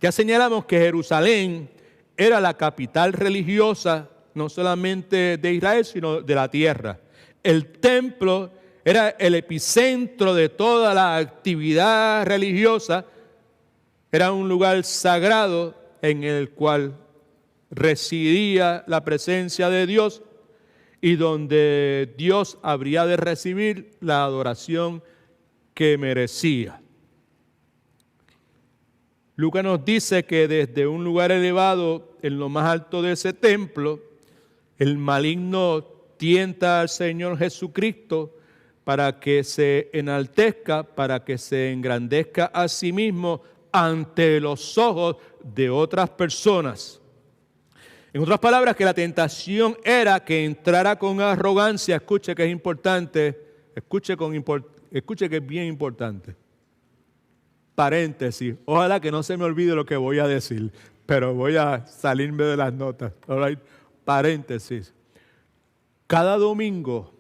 Ya señalamos que Jerusalén era la capital religiosa, no solamente de Israel, sino de la tierra. El templo era el epicentro de toda la actividad religiosa, era un lugar sagrado en el cual residía la presencia de Dios y donde Dios habría de recibir la adoración que merecía. Lucas nos dice que desde un lugar elevado, en lo más alto de ese templo, el maligno tienta al Señor Jesucristo para que se enaltezca, para que se engrandezca a sí mismo ante los ojos de otras personas. En otras palabras, que la tentación era que entrara con arrogancia. Escuche que es importante, escuche que es bien importante. Paréntesis, ojalá que no se me olvide lo que voy a decir, pero voy a salirme de las notas. All right? Paréntesis. Cada domingo,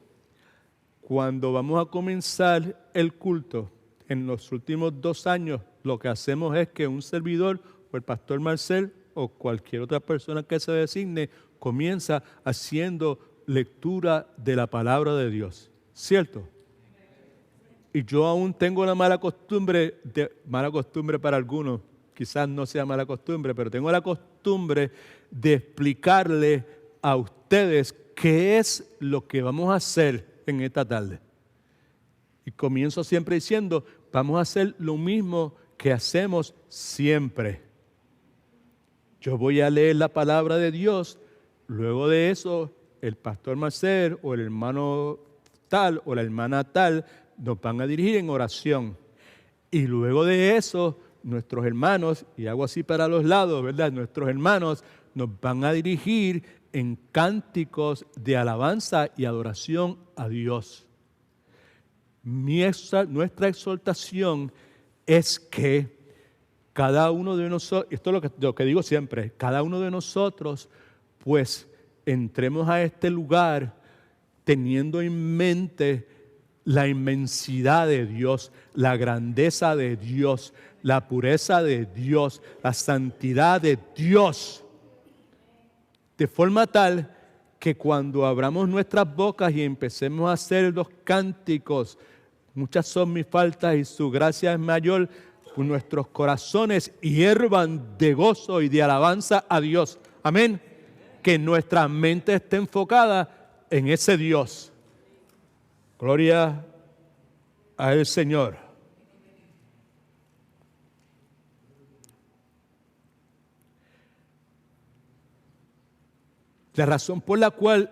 cuando vamos a comenzar el culto, en los últimos 2 años, lo que hacemos es que un servidor o el pastor Marcel o cualquier otra persona que se designe comienza haciendo lectura de la palabra de Dios. ¿Cierto? Y yo aún tengo la mala costumbre para algunos, quizás no sea mala costumbre, pero tengo la costumbre de explicarle a ustedes qué es lo que vamos a hacer en esta tarde. Y comienzo siempre diciendo, vamos a hacer lo mismo que hacemos siempre. Yo voy a leer la palabra de Dios, luego de eso el pastor Marcel o el hermano tal o la hermana tal nos van a dirigir en oración. Y luego de eso nuestros hermanos, y hago así para los lados, ¿verdad? Nuestros hermanos nos van a dirigir en cánticos de alabanza y adoración a Dios. Nuestra exhortación es que cada uno de nosotros, esto es lo que digo siempre, cada uno de nosotros pues entremos a este lugar teniendo en mente la inmensidad de Dios, la grandeza de Dios, la pureza de Dios, la santidad de Dios. De forma tal que cuando abramos nuestras bocas y empecemos a hacer los cánticos, muchas son mis faltas y su gracia es mayor, pues nuestros corazones hiervan de gozo y de alabanza a Dios. Amén. Que nuestra mente esté enfocada en ese Dios. Gloria al Señor. La razón por la cual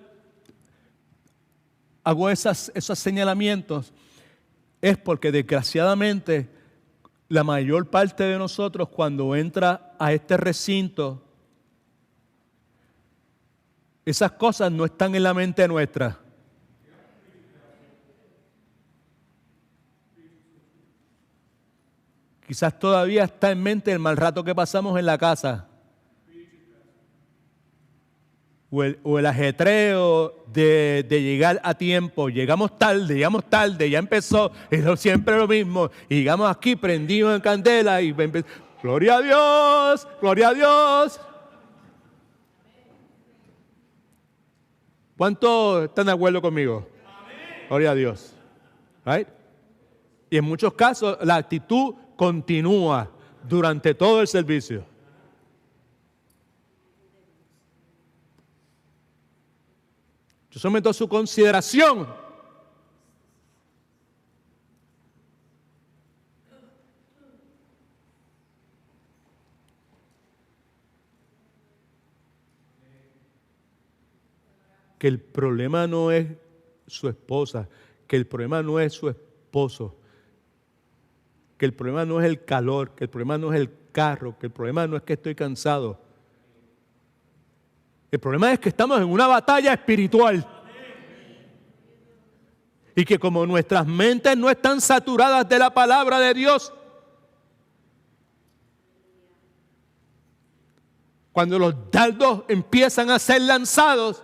hago esos señalamientos es porque desgraciadamente la mayor parte de nosotros cuando entra a este recinto, esas cosas no están en la mente nuestra. Quizás todavía está en mente el mal rato que pasamos en la casa. O el ajetreo de llegar a tiempo. Llegamos tarde, ya empezó, es siempre lo mismo. Y llegamos aquí prendidos en candela y gloria a Dios, gloria a Dios. ¿Cuántos están de acuerdo conmigo? Amén. Gloria a Dios. Right? Y en muchos casos la actitud continúa durante todo el servicio. Yo someto a su consideración que el problema no es su esposa, que el problema no es su esposo, que el problema no es el calor, que el problema no es el carro, que el problema no es que estoy cansado. El problema es que estamos en una batalla espiritual. Y que como nuestras mentes no están saturadas de la palabra de Dios, cuando los dardos empiezan a ser lanzados,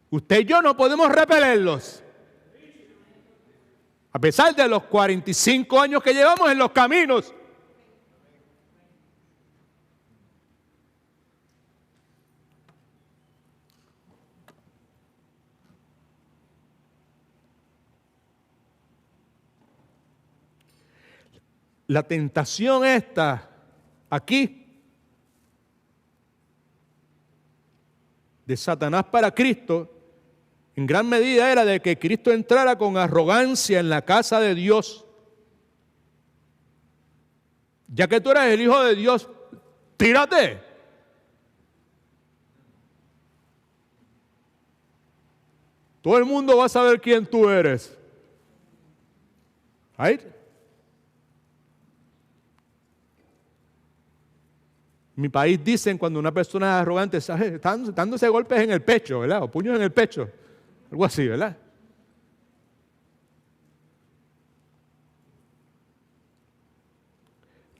usted y yo no podemos repelerlos. A pesar de los 45 años que llevamos en los caminos. La tentación esta, aquí, de Satanás para Cristo, en gran medida era de que Cristo entrara con arrogancia en la casa de Dios. Ya que tú eres el Hijo de Dios, tírate. Todo el mundo va a saber quién tú eres. Right? En mi país dicen cuando una persona es arrogante, ¿sabes? Están dándose golpes en el pecho, ¿verdad? O puños en el pecho. Algo así, ¿verdad?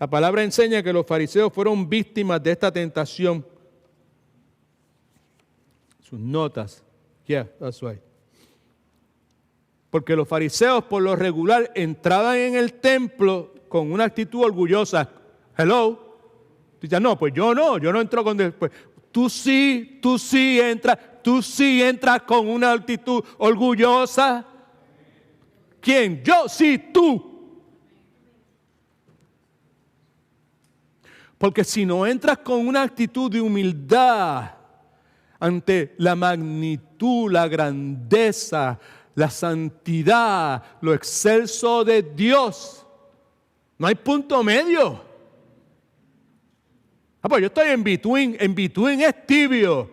La palabra enseña que los fariseos fueron víctimas de esta tentación. Sus notas. Yeah, that's right. Porque los fariseos por lo regular entraban en el templo con una actitud orgullosa. Hello. Dice, no, pues yo no entro con... Pues, tú sí entras con una actitud orgullosa. ¿Quién? Yo, sí, tú. Porque si no entras con una actitud de humildad ante la magnitud, la grandeza, la santidad, lo excelso de Dios, no hay punto medio. Pues yo estoy en between es tibio.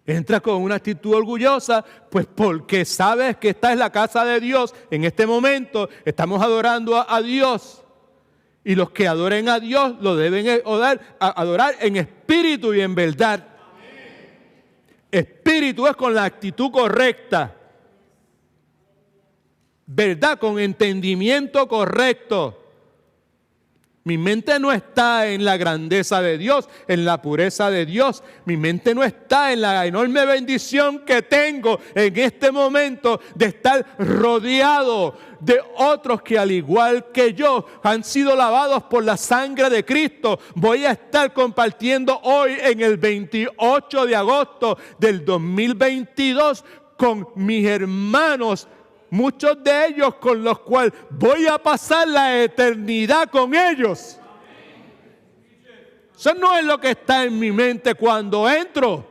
Entras con una actitud orgullosa, pues porque sabes que esta es la casa de Dios. En este momento estamos adorando a Dios. Y los que adoren a Dios lo deben adorar en espíritu y en verdad. Espíritu es con la actitud correcta. Verdad, con entendimiento correcto. Mi mente no está en la grandeza de Dios, en la pureza de Dios. Mi mente no está en la enorme bendición que tengo en este momento de estar rodeado de otros que al igual que yo han sido lavados por la sangre de Cristo. Voy a estar compartiendo hoy en el 28 de agosto del 2022 con mis hermanos, muchos de ellos con los cuales voy a pasar la eternidad con ellos. Eso no es lo que está en mi mente cuando entro.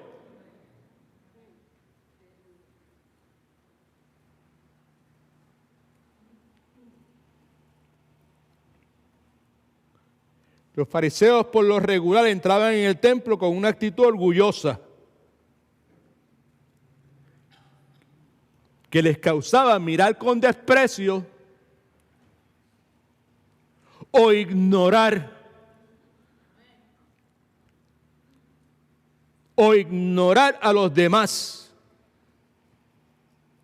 Los fariseos por lo regular entraban en el templo con una actitud orgullosa que les causaba mirar con desprecio o ignorar a los demás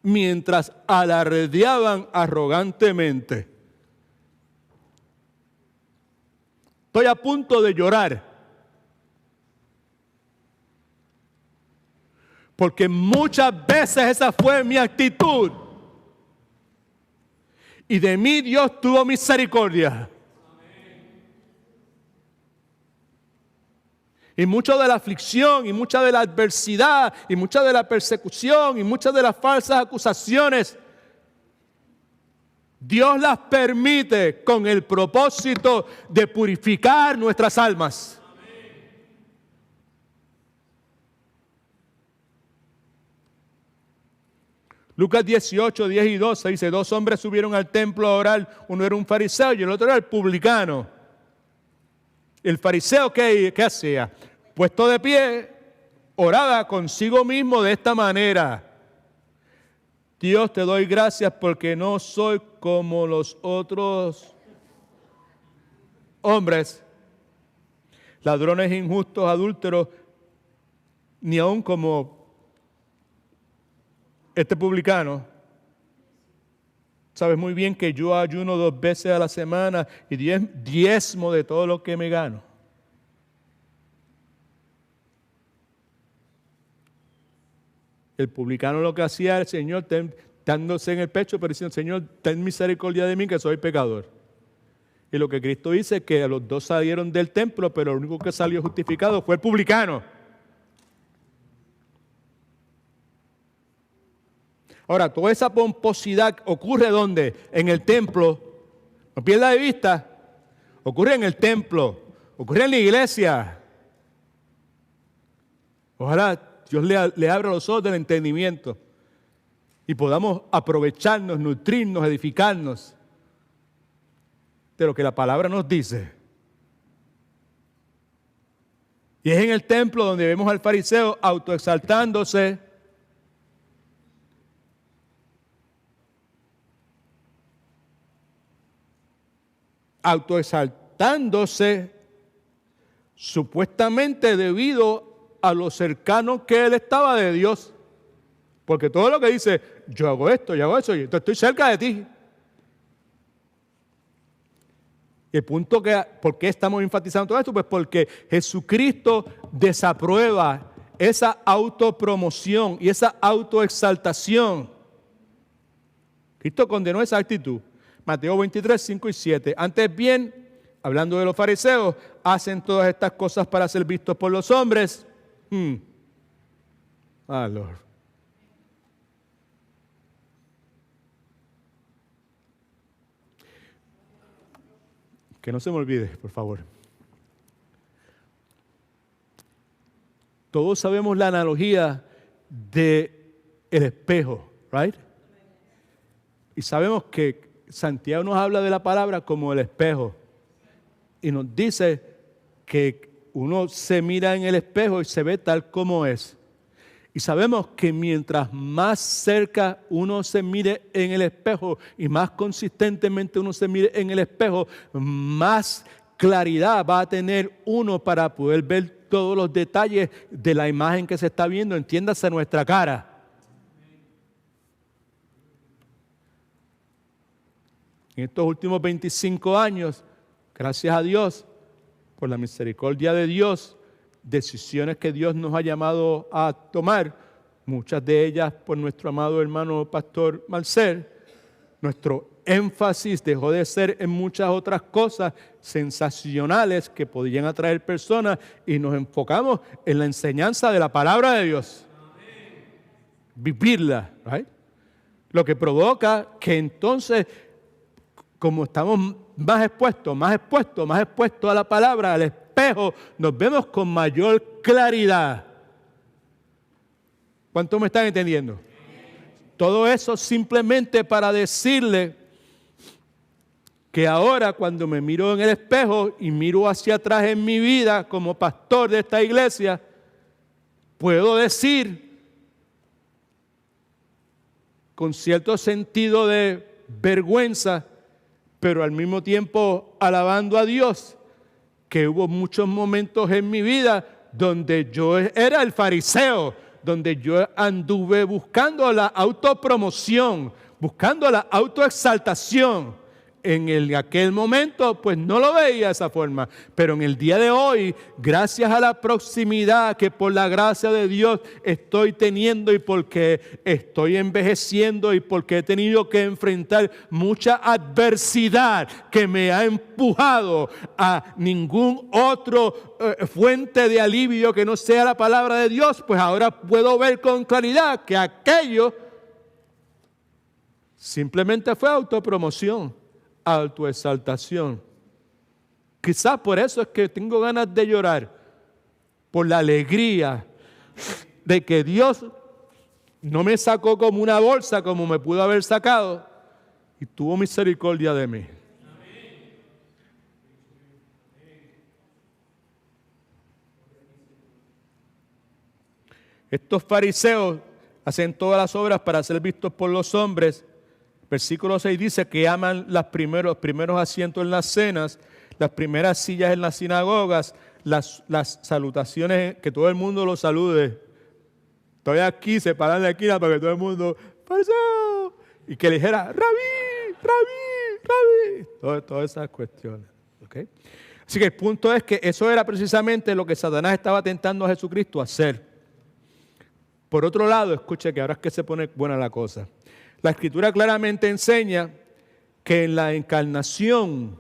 mientras alardeaban arrogantemente. Estoy a punto de llorar porque muchas veces esa fue mi actitud y de mí Dios tuvo misericordia. Y mucha de la aflicción, y mucha de la adversidad, y mucha de la persecución, y muchas de las falsas acusaciones, Dios las permite con el propósito de purificar nuestras almas. Lucas 18, 10 y 12 dice, 2 hombres subieron al templo a orar, uno era un fariseo y el otro era el publicano. El fariseo, ¿qué hacía? Puesto de pie, oraba consigo mismo de esta manera: Dios, te doy gracias porque no soy como los otros hombres, ladrones, injustos, adúlteros, ni aun como este publicano. Sabes muy bien que yo ayuno 2 veces a la semana y diezmo de todo lo que me gano. El publicano lo que hacía, el Señor dándose en el pecho, pero diciendo, Señor, ten misericordia de mí que soy pecador. Y lo que Cristo dice es que los 2 salieron del templo, pero el único que salió justificado fue el publicano. Ahora, toda esa pomposidad ocurre ¿dónde? En el templo. No pierda de vista. Ocurre en el templo. Ocurre en la iglesia. Ojalá Dios le abra los ojos del entendimiento y podamos aprovecharnos, nutrirnos, edificarnos de lo que la palabra nos dice. Y es en el templo donde vemos al fariseo autoexaltándose, autoexaltándose supuestamente debido a lo cercano que él estaba de Dios. Porque todo lo que dice, yo hago esto, yo hago eso, yo estoy cerca de ti. Y el punto que, ¿por qué estamos enfatizando todo esto? Pues porque Jesucristo desaprueba esa autopromoción y esa autoexaltación. Cristo condenó esa actitud. Mateo 23, 5 y 7. Antes bien, hablando de los fariseos, hacen todas estas cosas para ser vistos por los hombres. Lord. Que no se me olvide, por favor. Todos sabemos la analogía de el espejo, ¿right? Y sabemos que Santiago nos habla de la palabra como el espejo. Y nos dice que uno se mira en el espejo y se ve tal como es. Y sabemos que mientras más cerca uno se mire en el espejo y más consistentemente uno se mire en el espejo, más claridad va a tener uno para poder ver todos los detalles de la imagen que se está viendo, entiéndase nuestra cara. En estos últimos 25 años, gracias a Dios, por la misericordia de Dios, decisiones que Dios nos ha llamado a tomar, muchas de ellas por nuestro amado hermano pastor Marcel, nuestro énfasis dejó de ser en muchas otras cosas sensacionales que podían atraer personas y nos enfocamos en la enseñanza de la palabra de Dios. Vivirla, ¿right? Lo que provoca que entonces, como estamos más expuestos a la palabra, al espejo, nos vemos con mayor claridad. ¿Cuántos me están entendiendo? Todo eso simplemente para decirle que ahora cuando me miro en el espejo y miro hacia atrás en mi vida como pastor de esta iglesia, puedo decir con cierto sentido de vergüenza, pero al mismo tiempo alabando a Dios, que hubo muchos momentos en mi vida donde yo era el fariseo, donde yo anduve buscando la autopromoción, buscando la autoexaltación. En aquel momento, pues no lo veía de esa forma, pero en el día de hoy, gracias a la proximidad que por la gracia de Dios estoy teniendo y porque estoy envejeciendo y porque he tenido que enfrentar mucha adversidad que me ha empujado a ningún otro fuente de alivio que no sea la palabra de Dios, pues ahora puedo ver con claridad que aquello simplemente fue autopromoción, autoexaltación. Quizás por eso es que tengo ganas de llorar, por la alegría de que Dios no me sacó como una bolsa como me pudo haber sacado y tuvo misericordia de mí. Estos fariseos hacen todas las obras para ser vistos por los hombres. Versículo 6 dice que aman los primeros asientos en las cenas, las primeras sillas en las sinagogas, las salutaciones, que todo el mundo los salude. Estoy aquí, se paran de aquí para que todo el mundo, ¡fariseo! Y que le dijera, ¡Rabí, Rabí, Rabí! Todas esas cuestiones. ¿Okay? Así que el punto es que eso era precisamente lo que Satanás estaba tentando a Jesucristo hacer. Por otro lado, escuche que ahora es que se pone buena la cosa. La Escritura claramente enseña que en la encarnación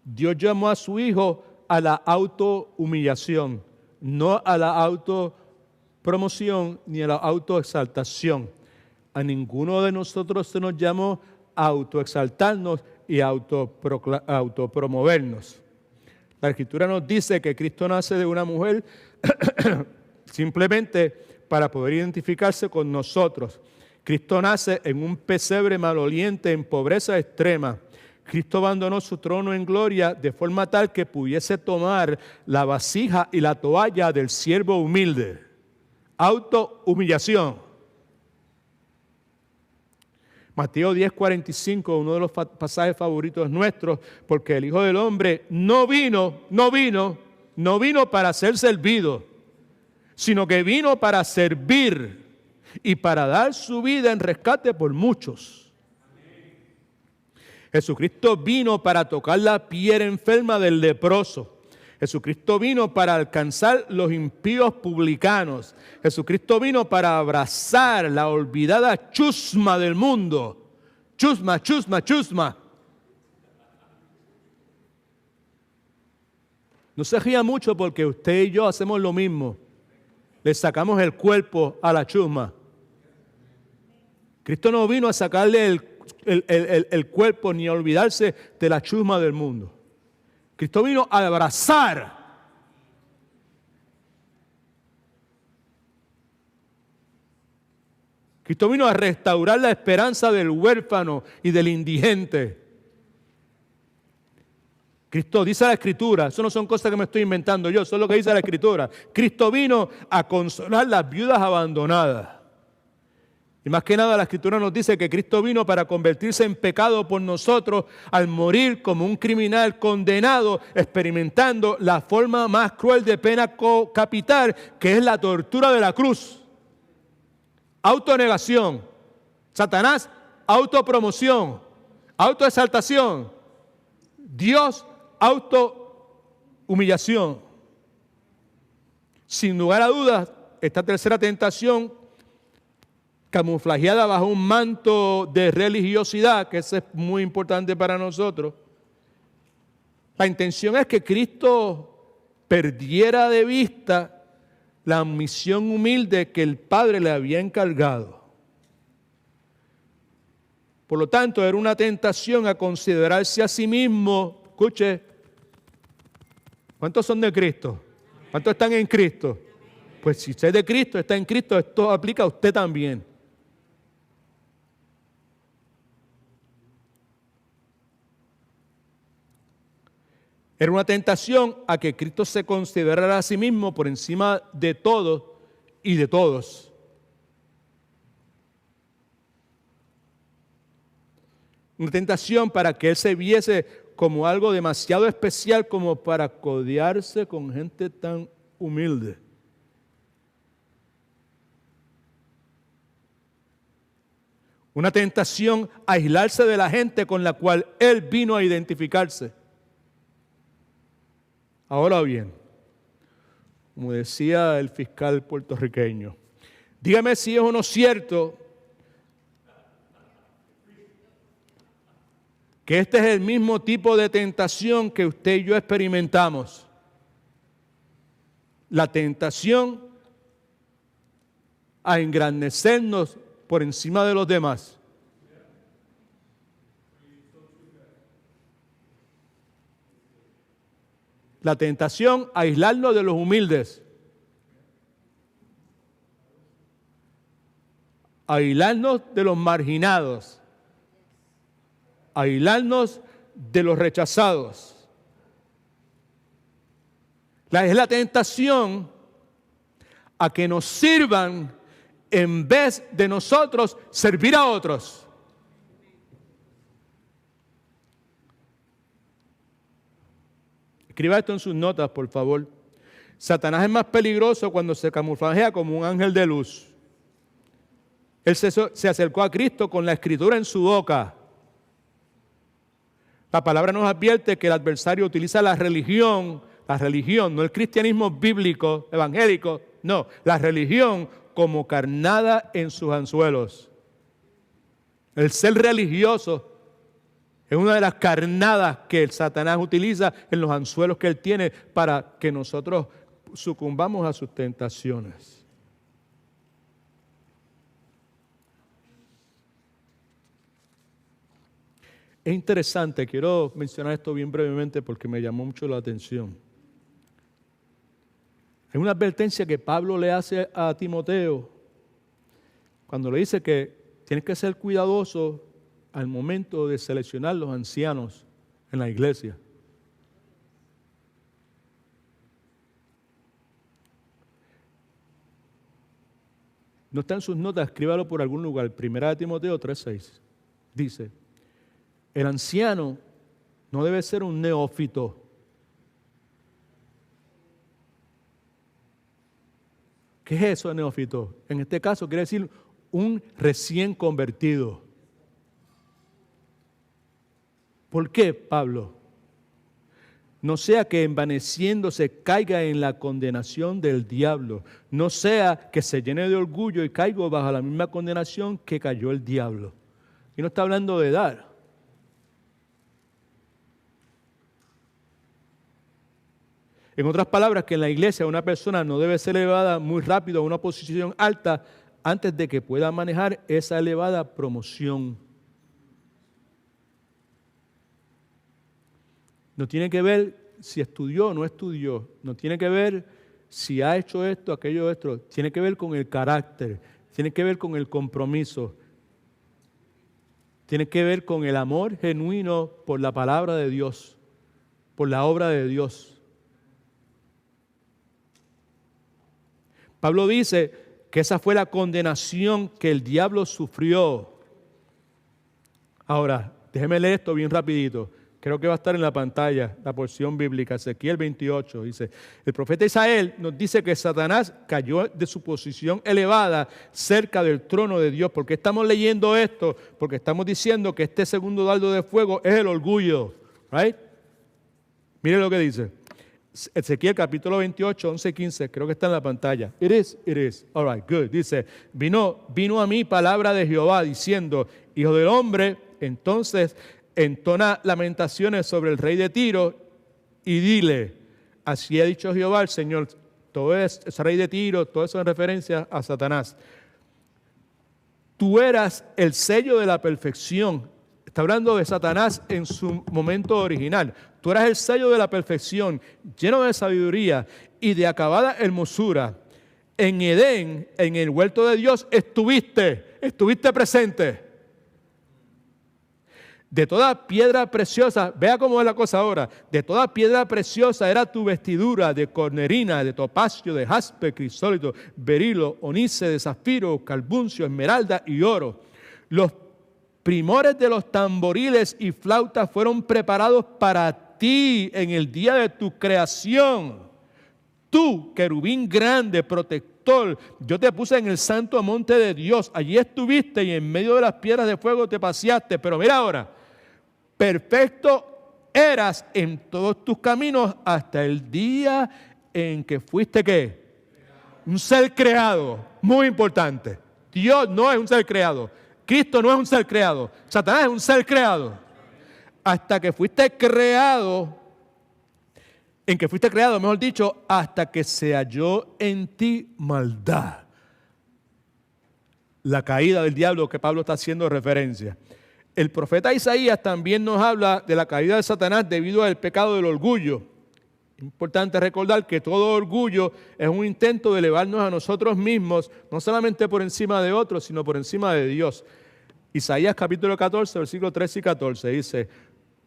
Dios llamó a su Hijo a la autohumillación, no a la autopromoción ni a la autoexaltación. A ninguno de nosotros se nos llamó a autoexaltarnos y a autopromovernos. La Escritura nos dice que Cristo nace de una mujer simplemente para poder identificarse con nosotros. Cristo nace en un pesebre maloliente, en pobreza extrema. Cristo abandonó su trono en gloria de forma tal que pudiese tomar la vasija y la toalla del siervo humilde. Autohumillación. Mateo 10:45, uno de los pasajes favoritos nuestros, porque el Hijo del Hombre no vino para ser servido, sino que vino para servir y para dar su vida en rescate por muchos. Jesucristo vino para tocar la piel enferma del leproso. Jesucristo vino para alcanzar los impíos publicanos. Jesucristo vino para abrazar la olvidada chusma del mundo. Chusma, chusma, chusma. No se ría mucho porque usted y yo hacemos lo mismo. Le sacamos el cuerpo a la chusma. Cristo no vino a sacarle el cuerpo ni a olvidarse de la chusma del mundo. Cristo vino a abrazar. Cristo vino a restaurar la esperanza del huérfano y del indigente. Cristo, dice la Escritura, eso no son cosas que me estoy inventando yo, eso es lo que dice la Escritura. Cristo vino a consolar las viudas abandonadas. Y más que nada la Escritura nos dice que Cristo vino para convertirse en pecado por nosotros al morir como un criminal condenado, experimentando la forma más cruel de pena capital, que es la tortura de la cruz. Autonegación. Satanás, autopromoción, autoexaltación. Dios, autohumillación. Sin lugar a dudas, esta tercera tentación, camuflajeada bajo un manto de religiosidad, que eso es muy importante para nosotros. La intención es que Cristo perdiera de vista la misión humilde que el Padre le había encargado. Por lo tanto, era una tentación a considerarse a sí mismo. Escuche, ¿cuántos son de Cristo? ¿Cuántos están en Cristo? Pues si usted es de Cristo, está en Cristo, esto aplica a usted también. Era una tentación a que Cristo se considerara a sí mismo por encima de todo y de todos. Una tentación para que Él se viese como algo demasiado especial como para codearse con gente tan humilde. Una tentación a aislarse de la gente con la cual Él vino a identificarse. Ahora bien, como decía el fiscal puertorriqueño, dígame si es o no cierto que este es el mismo tipo de tentación que usted y yo experimentamos. La tentación a engrandecernos por encima de los demás. La tentación a aislarnos de los humildes. A aislarnos de los marginados. A aislarnos de los rechazados. Es la tentación a que nos sirvan en vez de nosotros servir a otros. Escriba esto en sus notas, por favor. Satanás es más peligroso cuando se camuflajea como un ángel de luz. Él se acercó a Cristo con la Escritura en su boca. La palabra nos advierte que el adversario utiliza la religión, no el cristianismo bíblico, evangélico, no, la religión como carnada en sus anzuelos. El ser religioso es una de las carnadas que el Satanás utiliza en los anzuelos que él tiene para que nosotros sucumbamos a sus tentaciones. Es interesante, quiero mencionar esto bien brevemente porque me llamó mucho la atención. Hay una advertencia que Pablo le hace a Timoteo cuando le dice que tienes que ser cuidadoso al momento de seleccionar los ancianos en la iglesia. No está en sus notas, escríbalo por algún lugar. 1 Timoteo 3:6. dice, el anciano no debe ser un neófito. ¿Qué es eso de neófito? En este caso quiere decir un recién convertido. ¿Por qué, Pablo? No sea que envaneciéndose caiga en la condenación del diablo. No sea que se llene de orgullo y caiga bajo la misma condenación que cayó el diablo. Y no está hablando de edad. En otras palabras, que en la iglesia una persona no debe ser elevada muy rápido a una posición alta antes de que pueda manejar esa elevada promoción. No tiene que ver si estudió o no estudió. No tiene que ver si ha hecho esto, aquello, esto. Tiene que ver con el carácter. Tiene que ver con el compromiso. Tiene que ver con el amor genuino por la palabra de Dios, por la obra de Dios. Pablo dice que esa fue la condenación que el diablo sufrió. Ahora, déjeme leer esto bien rapidito. Creo que va a estar en la pantalla, la porción bíblica, Ezequiel 28. Dice, el profeta Isaías nos dice que Satanás cayó de su posición elevada cerca del trono de Dios. ¿Por qué estamos leyendo esto? Porque estamos diciendo que este segundo dardo de fuego es el orgullo. Right? Mire lo que dice. Ezequiel capítulo 28, 11, 15, creo que está en la pantalla. It is. All right, good. Dice, vino a mí palabra de Jehová diciendo, hijo del hombre, entonces entona lamentaciones sobre el rey de Tiro y dile, así ha dicho Jehová el Señor, todo es rey de Tiro, todo eso en referencia a Satanás. Tú eras el sello de la perfección. Está hablando de Satanás en su momento original. Tú eras el sello de la perfección, lleno de sabiduría y de acabada hermosura. En Edén, en el huerto de Dios, estuviste presente. De toda piedra preciosa, vea cómo es la cosa ahora, de toda piedra preciosa era tu vestidura, de cornerina, de topacio, de jaspe, crisólito, berilo, onice, de zafiro, carbuncio, esmeralda y oro. Los primores de los tamboriles y flautas fueron preparados para ti en el día de tu creación. Tú, querubín grande, protector, yo te puse en el santo monte de Dios. Allí estuviste y en medio de las piedras de fuego te paseaste. Pero mira ahora, perfecto eras en todos tus caminos hasta el día en que fuiste, ¿qué? Un ser creado. Muy importante. Dios no es un ser creado. Cristo no es un ser creado. Satanás es un ser creado. Hasta que fuiste creado, mejor dicho, hasta que se halló en ti maldad. La caída del diablo que Pablo está haciendo referencia. El profeta Isaías también nos habla de la caída de Satanás debido al pecado del orgullo. Es importante recordar que todo orgullo es un intento de elevarnos a nosotros mismos, no solamente por encima de otros, sino por encima de Dios. Isaías capítulo 14, versículos 13 y 14 dice,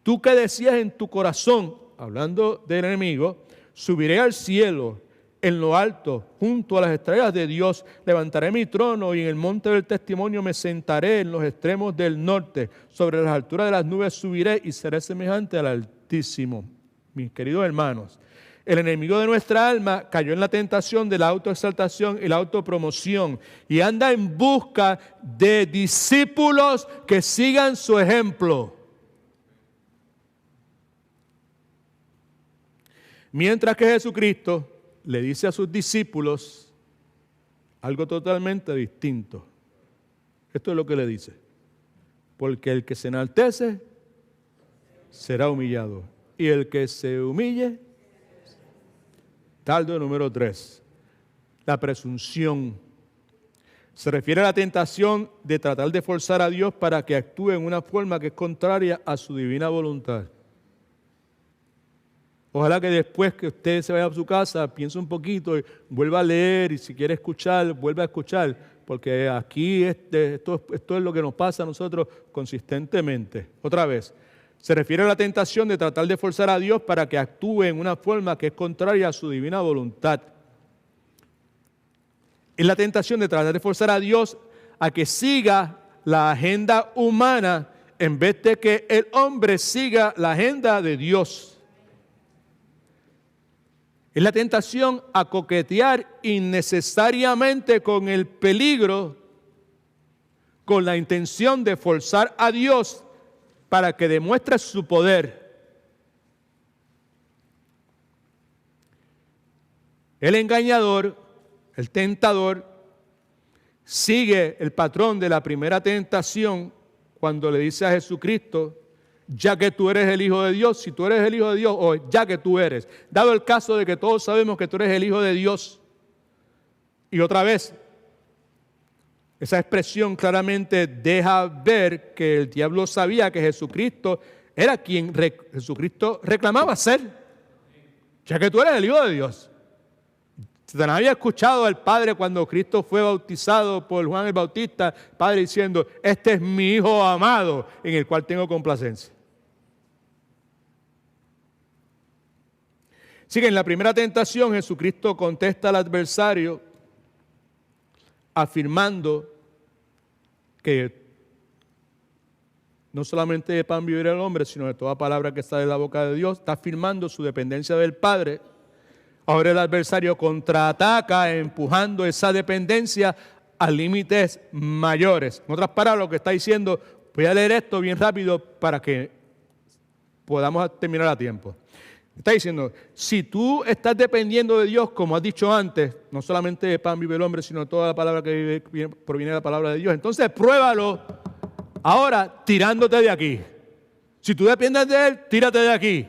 tú que decías en tu corazón, hablando del enemigo, subiré al cielo, en lo alto, junto a las estrellas de Dios, levantaré mi trono y en el monte del testimonio me sentaré en los extremos del norte, sobre las alturas de las nubes subiré y seré semejante al Altísimo. Mis queridos hermanos, el enemigo de nuestra alma cayó en la tentación de la autoexaltación y la autopromoción y anda en busca de discípulos que sigan su ejemplo. Mientras que Jesucristo le dice a sus discípulos algo totalmente distinto. Esto es lo que le dice. Porque el que se enaltece será humillado. Y el que se humille, dardo número 3, la presunción. Se refiere a la tentación de tratar de forzar a Dios para que actúe en una forma que es contraria a su divina voluntad. Ojalá que después que usted se vaya a su casa, piense un poquito y vuelva a leer y si quiere escuchar, vuelva a escuchar, porque aquí esto es lo que nos pasa a nosotros consistentemente. Otra vez, se refiere a la tentación de tratar de forzar a Dios para que actúe en una forma que es contraria a su divina voluntad. Es la tentación de tratar de forzar a Dios a que siga la agenda humana en vez de que el hombre siga la agenda de Dios. Es la tentación a coquetear innecesariamente con el peligro, con la intención de forzar a Dios para que demuestre su poder. El engañador, el tentador, sigue el patrón de la primera tentación cuando le dice a Jesucristo: ya que tú eres el Hijo de Dios, si tú eres el Hijo de Dios, o ya que tú eres. Dado el caso de que todos sabemos que tú eres el Hijo de Dios. Y otra vez, esa expresión claramente deja ver que el diablo sabía que Jesucristo era quien Jesucristo reclamaba ser. Ya que tú eres el Hijo de Dios. Satanás había escuchado al Padre cuando Cristo fue bautizado por Juan el Bautista, Padre diciendo: este es mi Hijo amado, en el cual tengo complacencia. Así que en la primera tentación Jesucristo contesta al adversario afirmando que no solamente de pan vivirá el hombre, sino de toda palabra que sale de la boca de Dios. Está afirmando su dependencia del Padre. Ahora el adversario contraataca empujando esa dependencia a límites mayores. En otras palabras, lo que está diciendo, voy a leer esto bien rápido para que podamos terminar a tiempo. Está diciendo, si tú estás dependiendo de Dios, como has dicho antes, no solamente de pan vive el hombre, sino de toda la palabra que proviene de la palabra de Dios, entonces pruébalo ahora tirándote de aquí. Si tú dependes de Él, tírate de aquí.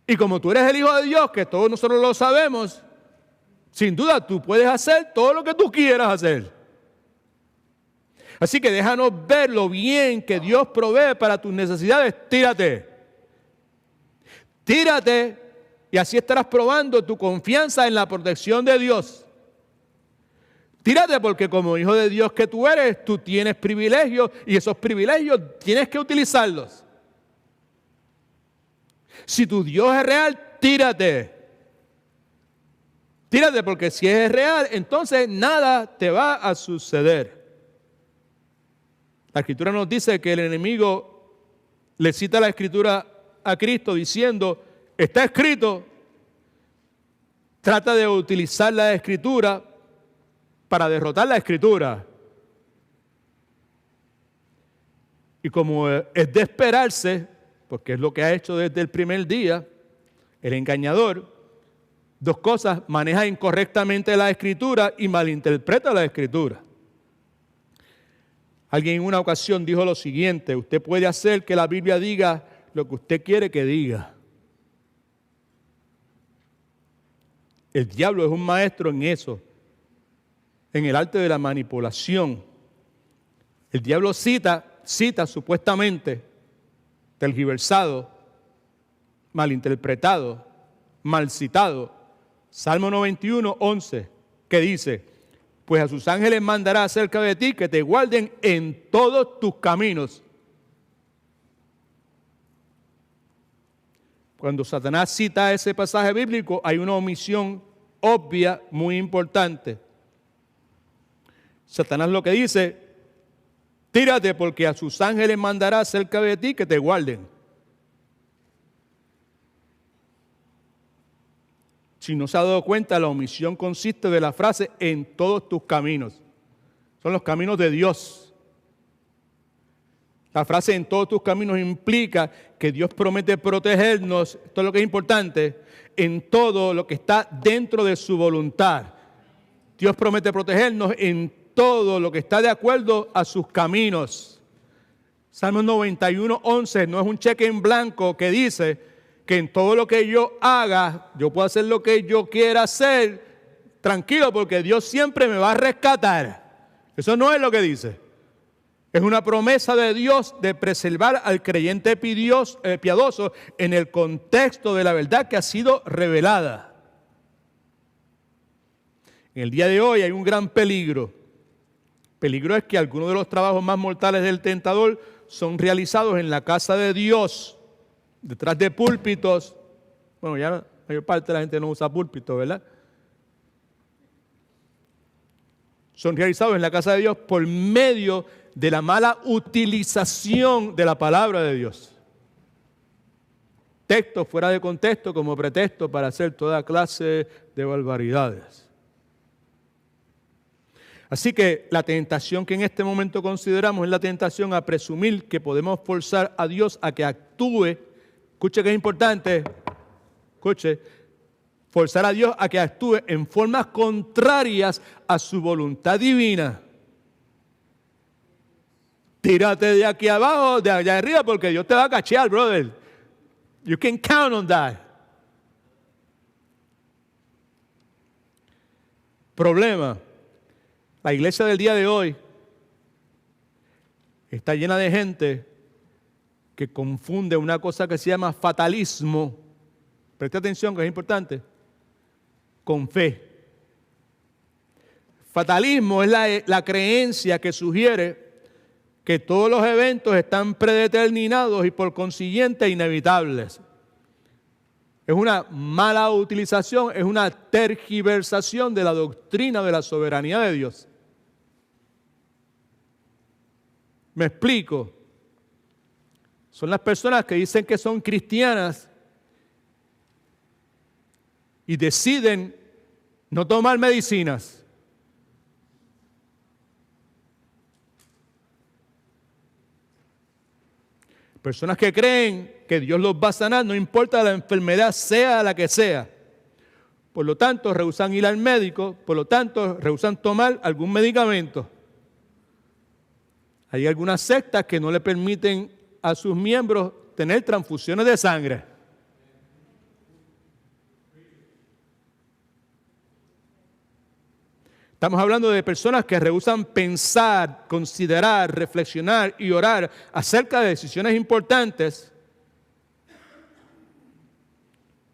Y como tú eres el Hijo de Dios, que todos nosotros lo sabemos, sin duda tú puedes hacer todo lo que tú quieras hacer. Así que déjanos ver lo bien que Dios provee para tus necesidades. Tírate. Tírate y así estarás probando tu confianza en la protección de Dios. Tírate porque como hijo de Dios que tú eres, tú tienes privilegios y esos privilegios tienes que utilizarlos. Si tu Dios es real, tírate. Tírate porque si es real, entonces nada te va a suceder. La Escritura nos dice que el enemigo le cita la Escritura a Cristo diciendo, está escrito. Trata de utilizar la Escritura para derrotar la Escritura. Y como es de esperarse, porque es lo que ha hecho desde el primer día, el engañador, dos cosas: maneja incorrectamente la Escritura y malinterpreta la Escritura. Alguien en una ocasión dijo lo siguiente: usted puede hacer que la Biblia diga lo que usted quiere que diga. El diablo es un maestro en eso, en el arte de la manipulación. El diablo cita supuestamente, tergiversado, malinterpretado, mal citado, Salmo 91, 11, que dice: pues a sus ángeles mandará acerca de ti que te guarden en todos tus caminos. Cuando Satanás cita ese pasaje bíblico, hay una omisión obvia muy importante. Satanás lo que dice: tírate porque a sus ángeles mandará acerca de ti que te guarden. Si no se ha dado cuenta, la omisión consiste de la frase en todos tus caminos. Son los caminos de Dios. La frase en todos tus caminos implica que Dios promete protegernos, esto es lo que es importante, en todo lo que está dentro de su voluntad. Dios promete protegernos en todo lo que está de acuerdo a sus caminos. Salmo 91, 11 no es un cheque en blanco que dice que en todo lo que yo haga, yo puedo hacer lo que yo quiera hacer, tranquilo, porque Dios siempre me va a rescatar. Eso no es lo que dice. Es una promesa de Dios de preservar al creyente piadoso en el contexto de la verdad que ha sido revelada. En el día de hoy hay un gran peligro. El peligro es que algunos de los trabajos más mortales del tentador son realizados en la casa de Dios, detrás de púlpitos. Bueno, ya la mayor parte de la gente no usa púlpitos, ¿verdad? Son realizados en la casa de Dios por medio de la mala utilización de la palabra de Dios. Textos fuera de contexto como pretexto para hacer toda clase de barbaridades. Así que la tentación que en este momento consideramos es la tentación a presumir que podemos forzar a Dios a que actúe. Escuche que es importante. Escuche. Forzar a Dios a que actúe en formas contrarias a su voluntad divina. Tírate de aquí abajo, de allá arriba, porque Dios te va a cachear, brother. You can count on that. Problema. La iglesia del día de hoy está llena de gente que confunde una cosa que se llama fatalismo. Preste atención, que es importante. Con fe. Fatalismo es la creencia que sugiere que todos los eventos están predeterminados y por consiguiente inevitables. Es una mala utilización, es una tergiversación de la doctrina de la soberanía de Dios. Me explico. Son las personas que dicen que son cristianas y deciden no tomar medicinas. Personas que creen que Dios los va a sanar, no importa la enfermedad, sea la que sea. Por lo tanto, rehúsan ir al médico, por lo tanto, rehúsan tomar algún medicamento. Hay algunas sectas que no le permiten a sus miembros tener transfusiones de sangre. Estamos hablando de personas que rehúsan pensar, considerar, reflexionar y orar acerca de decisiones importantes.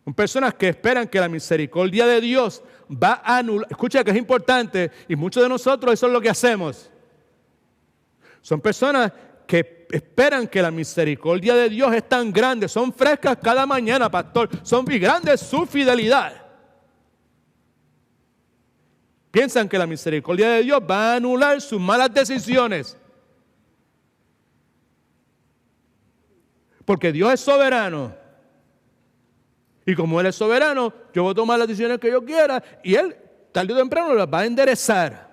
Son personas que esperan que la misericordia de Dios va a anular. Escucha que es importante y muchos de nosotros eso es lo que hacemos. Son personas que esperan que la misericordia de Dios es tan grande, son frescas cada mañana, pastor, son muy grandes su fidelidad. Piensan que la misericordia de Dios va a anular sus malas decisiones. Porque Dios es soberano. Y como Él es soberano, yo voy a tomar las decisiones que yo quiera y Él, tarde o temprano, las va a enderezar.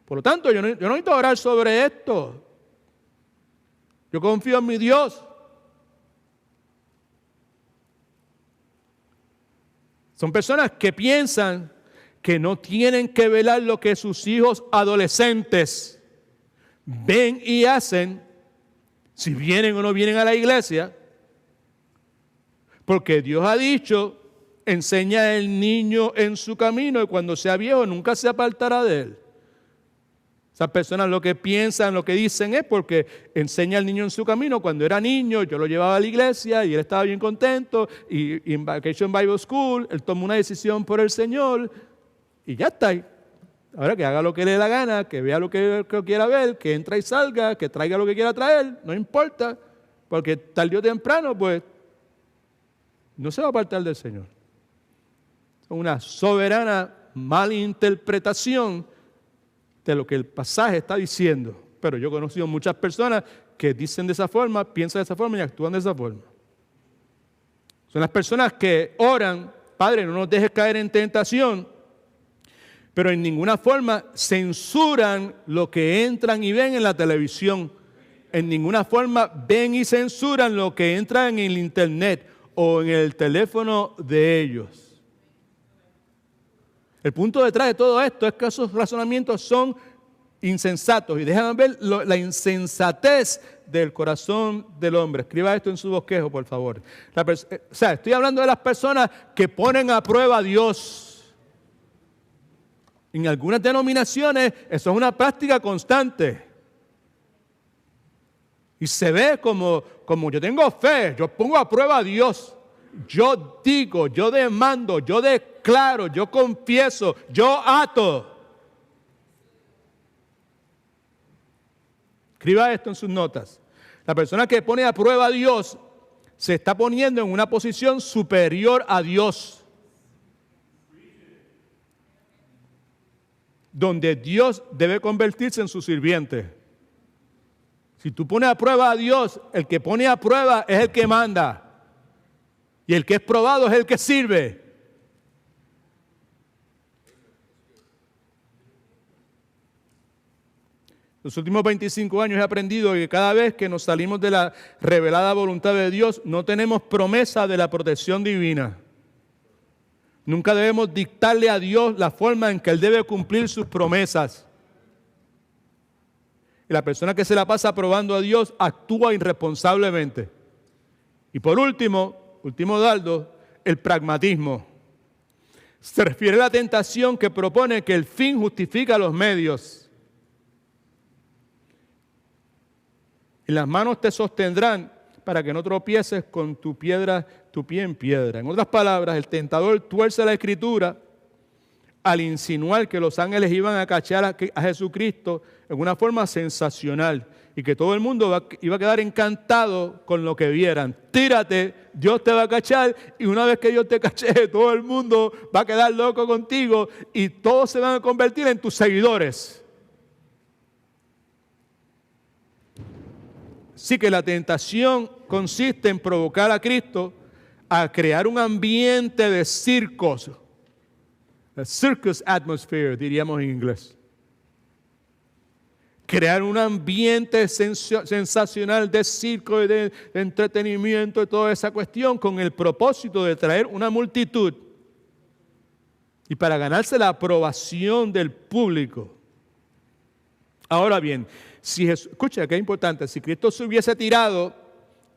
Por lo tanto, yo no necesito orar sobre esto. Yo confío en mi Dios. Son personas que piensan que no tienen que velar lo que sus hijos adolescentes ven y hacen, si vienen o no vienen a la iglesia, porque Dios ha dicho, enseña al niño en su camino y cuando sea viejo nunca se apartará de él. Esas personas lo que piensan, lo que dicen es porque enseña al niño en su camino. Cuando era niño yo lo llevaba a la iglesia y él estaba bien contento y en Vacation Bible School él tomó una decisión por el Señor y ya está ahí. Ahora que haga lo que le dé la gana, que vea lo que quiera ver, que entre y salga, que traiga lo que quiera traer, no importa, porque tarde o temprano pues no se va a apartar del Señor. Es una soberana malinterpretación de lo que el pasaje está diciendo. Pero yo he conocido muchas personas que dicen de esa forma, piensan de esa forma y actúan de esa forma. Son las personas que oran, Padre, no nos dejes caer en tentación, pero en ninguna forma censuran lo que entran y ven en la televisión. En ninguna forma ven y censuran lo que entra en el internet o en el teléfono de ellos. El punto detrás de todo esto es que esos razonamientos son insensatos y dejan ver la insensatez del corazón del hombre. Escriba esto en su bosquejo, por favor. Estoy hablando de las personas que ponen a prueba a Dios. En algunas denominaciones eso es una práctica constante. Y se ve como yo tengo fe, yo pongo a prueba a Dios. Yo digo, yo demando, yo declaro, yo confieso, yo ato. Escriba esto en sus notas. La persona que pone a prueba a Dios se está poniendo en una posición superior a Dios, donde Dios debe convertirse en su sirviente. Si tú pones a prueba a Dios, el que pone a prueba es el que manda. Y el que es probado es el que sirve. Los últimos 25 años he aprendido que cada vez que nos salimos de la revelada voluntad de Dios, no tenemos promesa de la protección divina. Nunca debemos dictarle a Dios la forma en que Él debe cumplir sus promesas. Y la persona que se la pasa probando a Dios actúa irresponsablemente. Y por último dardo, el pragmatismo. Se refiere a la tentación que propone que el fin justifica los medios. Y las manos te sostendrán para que no tropieces con tu pie en piedra. En otras palabras, el tentador tuerce la Escritura al insinuar que los ángeles iban a cachar a Jesucristo en una forma sensacional y que todo el mundo iba a quedar encantado con lo que vieran. Tírate, Dios te va a cachar, y una vez que Dios te cache, todo el mundo va a quedar loco contigo y todos se van a convertir en tus seguidores. Así que la tentación consiste en provocar a Cristo a crear un ambiente de circos. A circus atmosphere, diríamos en inglés. Crear un ambiente sensacional de circo y de entretenimiento y toda esa cuestión con el propósito de traer una multitud y para ganarse la aprobación del público. Ahora bien, escucha que es importante, si Cristo se hubiese tirado,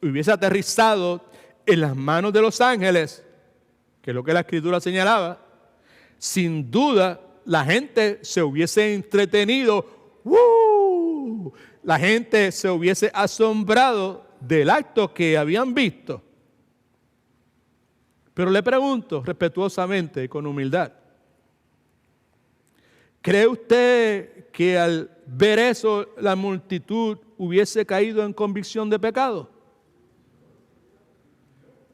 hubiese aterrizado en las manos de los ángeles, que es lo que la Escritura señalaba, sin duda la gente se hubiese entretenido, la gente se hubiese asombrado del acto que habían visto. Pero le pregunto respetuosamente y con humildad, ¿cree usted que al ver eso la multitud hubiese caído en convicción de pecado?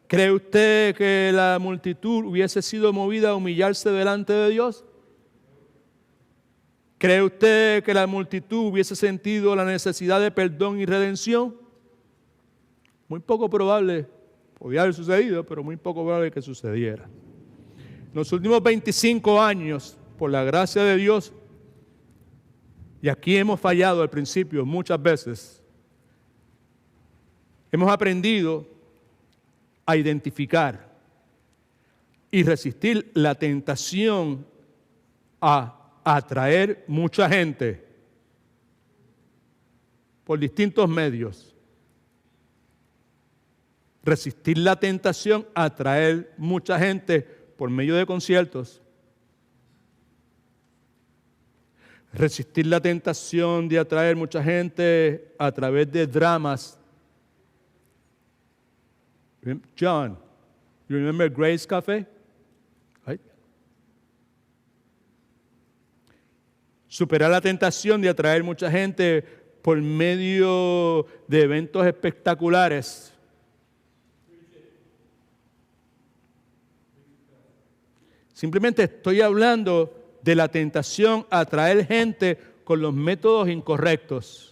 ¿Cree usted que la multitud hubiese sido movida a humillarse delante de Dios? ¿Cree usted que la multitud hubiese sentido la necesidad de perdón y redención? Muy poco probable, podía haber sucedido, pero muy poco probable que sucediera. En los últimos 25 años, por la gracia de Dios, y aquí hemos fallado al principio muchas veces, hemos aprendido a identificar y resistir la tentación a atraer mucha gente por distintos medios. Resistir la tentación a atraer mucha gente por medio de conciertos. Resistir la tentación de atraer mucha gente a través de dramas. John, you remember Grace Café? Right? Superar la tentación de atraer mucha gente por medio de eventos espectaculares. Simplemente estoy hablando de la tentación a atraer gente con los métodos incorrectos.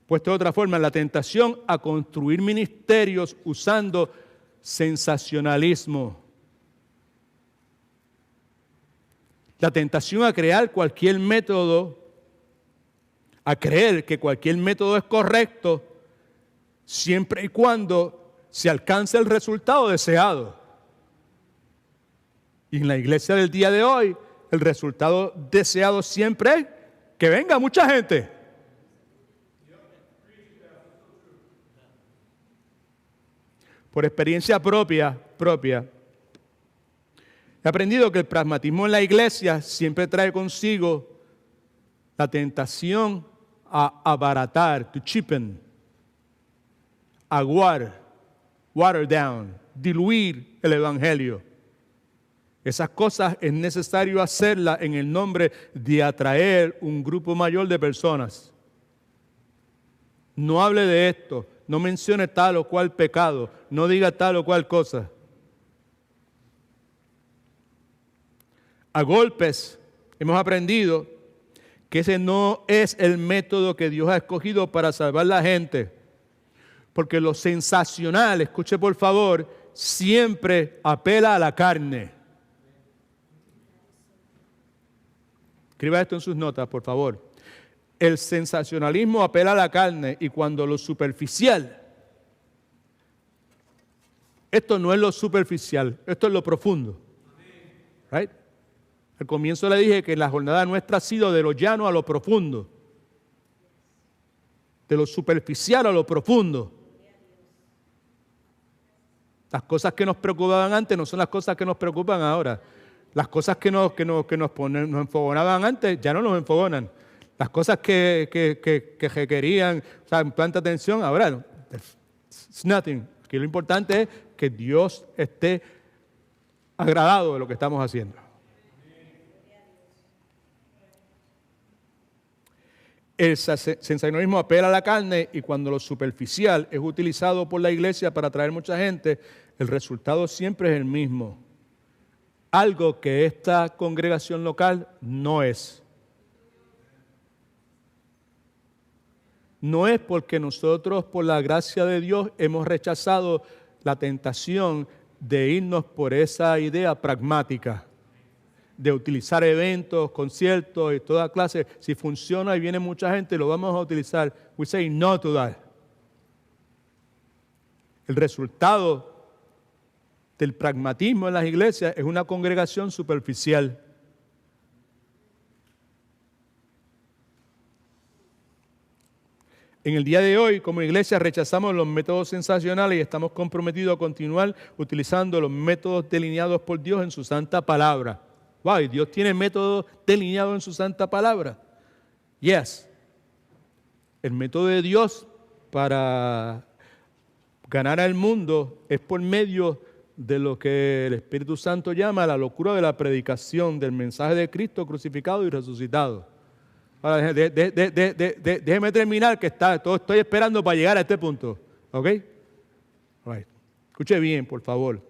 Puesto de otra forma, la tentación a construir ministerios usando sensacionalismo. La tentación a crear cualquier método, a creer que cualquier método es correcto, siempre y cuando se alcance el resultado deseado. Y en la iglesia del día de hoy, el resultado deseado siempre es que venga mucha gente. Por experiencia propia, he aprendido que el pragmatismo en la iglesia siempre trae consigo la tentación a abaratar, to cheapen, aguar, water down, diluir el evangelio. Esas cosas es necesario hacerlas en el nombre de atraer un grupo mayor de personas. No hable de esto, no mencione tal o cual pecado, no diga tal o cual cosa. A golpes hemos aprendido que ese no es el método que Dios ha escogido para salvar a la gente. Porque lo sensacional, escuche por favor, siempre apela a la carne. Escriba esto en sus notas, por favor. El sensacionalismo apela a la carne y cuando lo superficial, esto no es lo superficial, esto es lo profundo. Right? Al comienzo le dije que la jornada nuestra ha sido de lo llano a lo profundo, de lo superficial a lo profundo. Las cosas que nos preocupaban antes no son las cosas que nos preocupan ahora. Las cosas que nos enfogonaban antes ya no nos enfogonan. Las cosas que requerían, o sea, tanta atención, ahora no. It's nothing. Aquí lo importante es que Dios esté agradado de lo que estamos haciendo. El sensacionalismo apela a la carne y cuando lo superficial es utilizado por la iglesia para atraer mucha gente, el resultado siempre es el mismo. Algo que esta congregación local no es. No es porque nosotros, por la gracia de Dios, hemos rechazado la tentación de irnos por esa idea pragmática, de utilizar eventos, conciertos y toda clase. Si funciona y viene mucha gente, lo vamos a utilizar. We say no to that. El resultado del pragmatismo en las iglesias es una congregación superficial. En el día de hoy, como iglesia, rechazamos los métodos sensacionales y estamos comprometidos a continuar utilizando los métodos delineados por Dios en su santa palabra. Wow, Dios tiene métodos delineados en su santa palabra. Yes. El método de Dios para ganar al mundo es por medio de lo que el Espíritu Santo llama la locura de la predicación del mensaje de Cristo crucificado y resucitado. Ahora, déjeme terminar que estoy esperando para llegar a este punto. ¿Ok? Right. Escuche bien, por favor.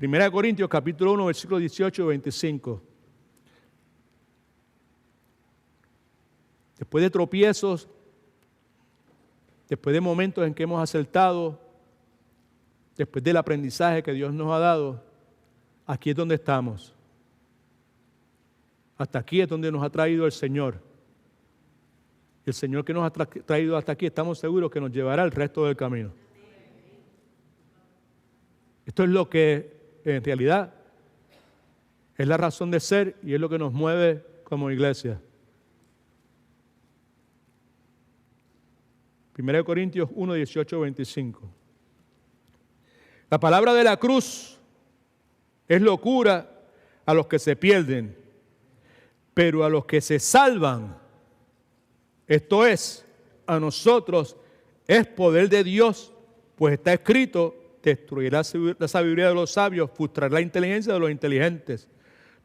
1 Corintios capítulo 1, versículos 18 y 25. Después de tropiezos, después de momentos en que hemos acertado, después del aprendizaje que Dios nos ha dado, aquí es donde estamos. Hasta aquí es donde nos ha traído el Señor. El Señor que nos ha traído hasta aquí, estamos seguros que nos llevará el resto del camino. Esto es lo que en realidad es la razón de ser y es lo que nos mueve como iglesia. 1 Corintios 1, 18, 25. La palabra de la cruz es locura a los que se pierden, pero a los que se salvan, esto es, a nosotros, es poder de Dios, pues está escrito, destruirá la sabiduría de los sabios, frustrará la inteligencia de los inteligentes.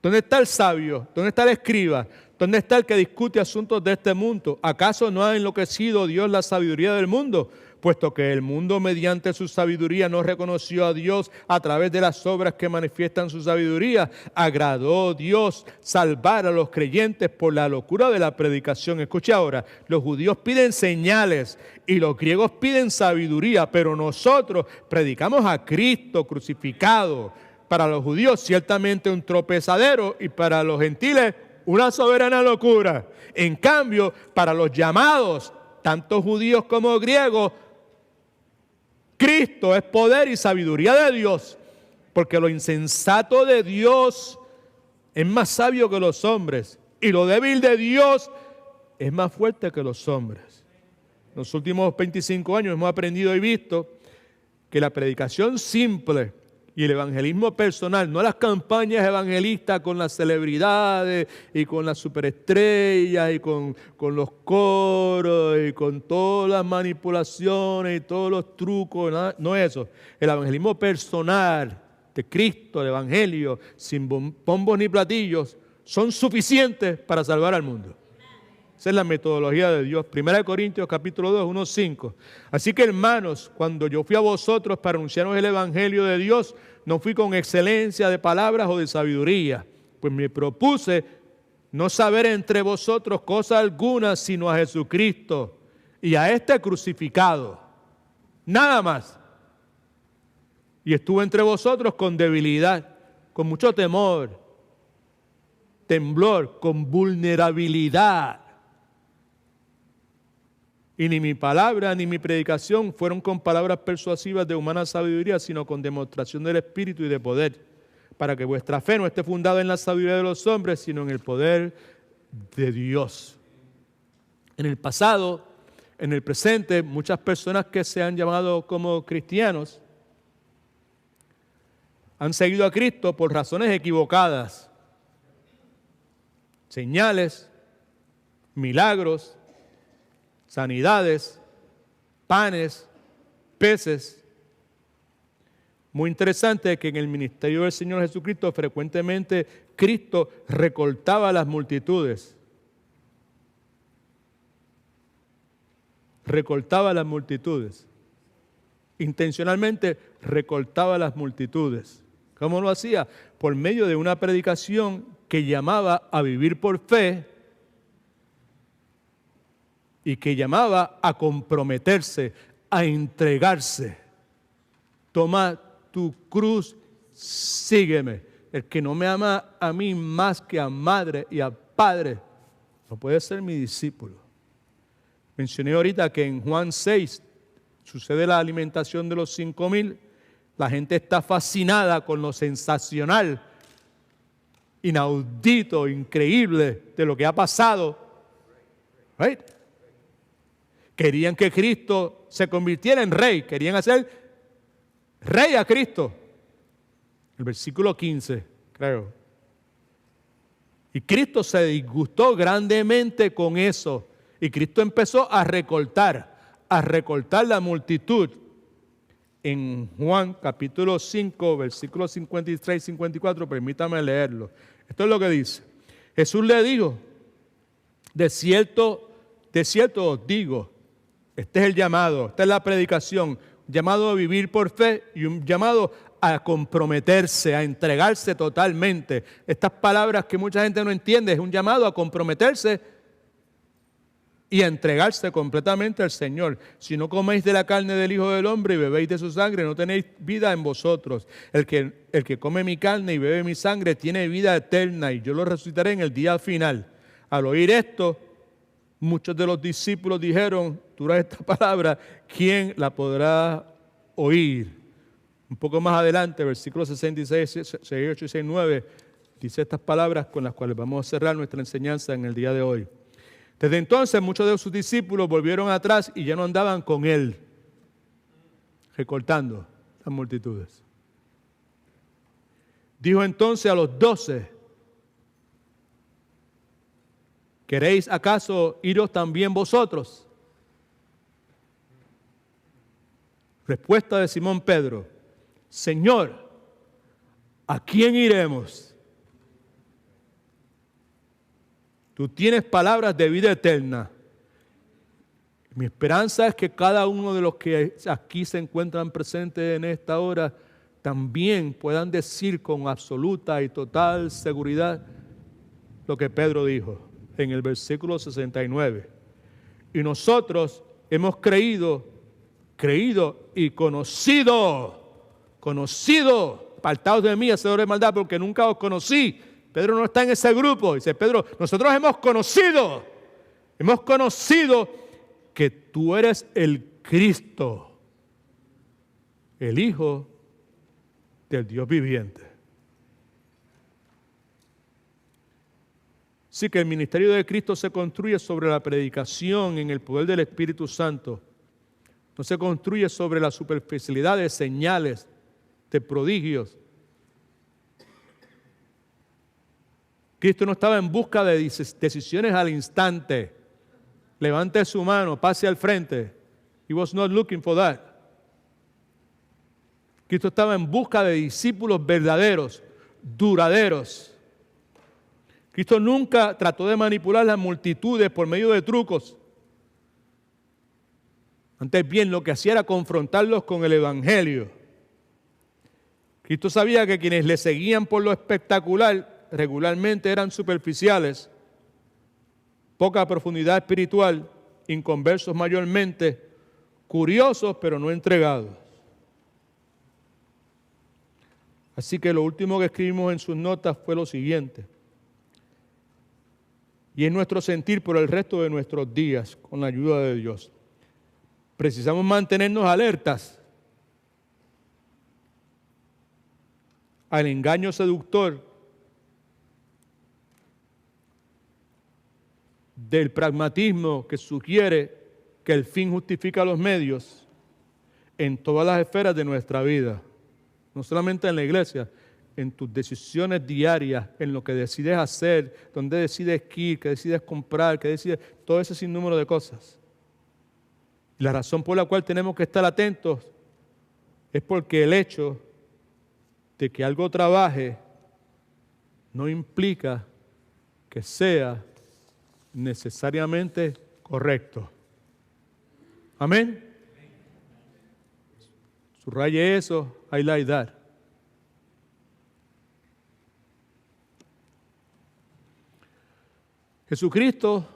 ¿Dónde está el sabio? ¿Dónde está el escriba? ¿Dónde está el que discute asuntos de este mundo? ¿Acaso no ha enloquecido Dios la sabiduría del mundo? Puesto que el mundo mediante su sabiduría no reconoció a Dios a través de las obras que manifiestan su sabiduría, agradó Dios salvar a los creyentes por la locura de la predicación. Escuche ahora, los judíos piden señales y los griegos piden sabiduría, pero nosotros predicamos a Cristo crucificado. Para los judíos ciertamente un tropezadero y para los gentiles una soberana locura. En cambio, para los llamados, tanto judíos como griegos, Cristo es poder y sabiduría de Dios, porque lo insensato de Dios es más sabio que los hombres y lo débil de Dios es más fuerte que los hombres. En los últimos 25 años hemos aprendido y visto que la predicación simple y el evangelismo personal, no las campañas evangelistas con las celebridades y con las superestrellas y con los coros y con todas las manipulaciones y todos los trucos, nada, no eso. El evangelismo personal de Cristo, el evangelio, sin bombos ni platillos, son suficientes para salvar al mundo. Esa es la metodología de Dios. 1 Corintios capítulo 2, 1, 5. Así que hermanos, cuando yo fui a vosotros para anunciaros el evangelio de Dios, no fui con excelencia de palabras o de sabiduría, pues me propuse no saber entre vosotros cosa alguna, sino a Jesucristo y a este crucificado. Nada más. Y estuve entre vosotros con debilidad, con mucho temor, temblor, con vulnerabilidad. Y ni mi palabra ni mi predicación fueron con palabras persuasivas de humana sabiduría, sino con demostración del Espíritu y de poder, para que vuestra fe no esté fundada en la sabiduría de los hombres, sino en el poder de Dios. En el pasado, en el presente, muchas personas que se han llamado como cristianos han seguido a Cristo por razones equivocadas. Señales, milagros, sanidades, panes, peces. Muy interesante que en el ministerio del Señor Jesucristo frecuentemente Cristo recortaba a las multitudes. Recortaba a las multitudes. Intencionalmente recortaba a las multitudes. ¿Cómo lo hacía? Por medio de una predicación que llamaba a vivir por fe y que llamaba a comprometerse, a entregarse. Toma tu cruz, sígueme. El que no me ama a mí más que a madre y a padre, no puede ser mi discípulo. Mencioné ahorita que en Juan 6 sucede la alimentación de los 5,000. La gente está fascinada con lo sensacional, inaudito, increíble de lo que ha pasado. Right? Querían que Cristo se convirtiera en rey. Querían hacer rey a Cristo. El versículo 15, creo. Y Cristo se disgustó grandemente con eso. Y Cristo empezó a recortar la multitud. En Juan capítulo 5, versículos 53 y 54, permítame leerlo. Esto es lo que dice. Jesús le dijo, de cierto os digo, este es el llamado, esta es la predicación, un llamado a vivir por fe y un llamado a comprometerse, a entregarse totalmente. Estas palabras que mucha gente no entiende, es un llamado a comprometerse y a entregarse completamente al Señor. Si no coméis de la carne del Hijo del Hombre y bebéis de su sangre, no tenéis vida en vosotros. El que come mi carne y bebe mi sangre tiene vida eterna y yo lo resucitaré en el día final. Al oír esto, muchos de los discípulos dijeron, dura esta palabra, ¿quién la podrá oír? Un poco más adelante, versículos 66, 68 y 69, dice estas palabras con las cuales vamos a cerrar nuestra enseñanza en el día de hoy. Desde entonces muchos de sus discípulos volvieron atrás y ya no andaban con él, recortando las multitudes. Dijo entonces a los 12, ¿queréis acaso iros también vosotros? Respuesta de Simón Pedro, Señor, ¿a quién iremos? Tú tienes palabras de vida eterna. Mi esperanza es que cada uno de los que aquí se encuentran presentes en esta hora también puedan decir con absoluta y total seguridad lo que Pedro dijo en el versículo 69. Y nosotros hemos creído y conocido, apartados de mí, hacedores de maldad, porque nunca os conocí. Pedro no está en ese grupo. Dice Pedro, nosotros hemos conocido que tú eres el Cristo, el Hijo del Dios viviente. Sí que el ministerio de Cristo se construye sobre la predicación en el poder del Espíritu Santo. No se construye sobre la superficialidad de señales, de prodigios. Cristo no estaba en busca de decisiones al instante. Levante su mano, pase al frente. He was not looking for that. Cristo estaba en busca de discípulos verdaderos, duraderos. Cristo nunca trató de manipular las multitudes por medio de trucos. Antes bien, lo que hacía era confrontarlos con el Evangelio. Cristo sabía que quienes le seguían por lo espectacular regularmente eran superficiales poca profundidad espiritual, inconversos mayormente, curiosos pero no entregados. Así que lo último que escribimos en sus notas fue lo siguiente: y es nuestro sentir por el resto de nuestros días, con la ayuda de Dios. Precisamos mantenernos alertas al engaño seductor del pragmatismo que sugiere que el fin justifica los medios en todas las esferas de nuestra vida, no solamente en la iglesia, en tus decisiones diarias, en lo que decides hacer, dónde decides ir, qué decides comprar, qué decides, todo ese sinnúmero de cosas. La razón por la cual tenemos que estar atentos es porque el hecho de que algo trabaje no implica que sea necesariamente correcto. Amén. Subraye eso, highlight that. Jesucristo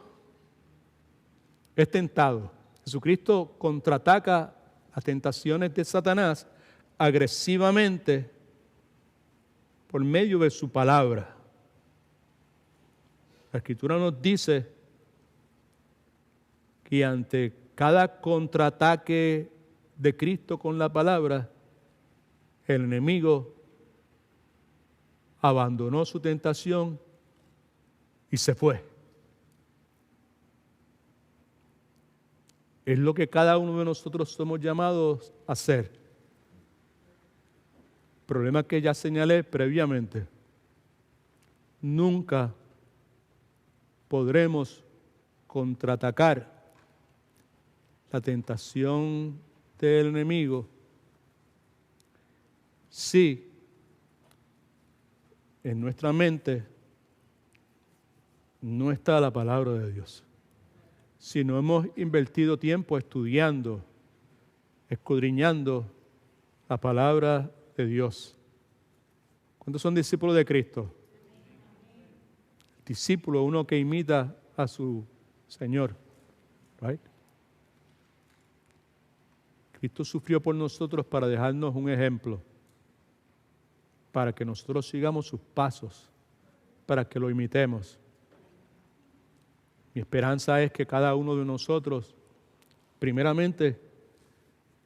es tentado. Jesucristo contraataca las tentaciones de Satanás agresivamente por medio de su palabra. La Escritura nos dice que ante cada contraataque de Cristo con la palabra, el enemigo abandonó su tentación y se fue. Es lo que cada uno de nosotros somos llamados a hacer. Problema que ya señalé previamente. Nunca podremos contraatacar la tentación del enemigo si en nuestra mente no está la palabra de Dios. Si no hemos invertido tiempo estudiando, escudriñando la palabra de Dios. ¿Cuántos son discípulos de Cristo? El discípulo, uno que imita a su Señor. Right? Cristo sufrió por nosotros para dejarnos un ejemplo, para que nosotros sigamos sus pasos, para que lo imitemos. Mi esperanza es que cada uno de nosotros, primeramente,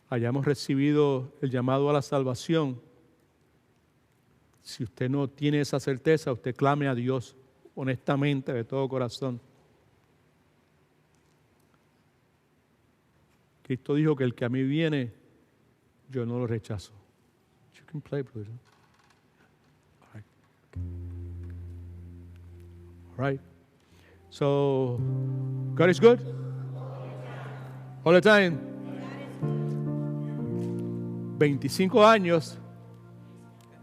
hayamos recibido el llamado a la salvación. Si usted no tiene esa certeza, usted clame a Dios honestamente, de todo corazón. Cristo dijo que el que a mí viene, yo no lo rechazo. You can play, brother. All right. All right. So, God is good? All the time. 25 años.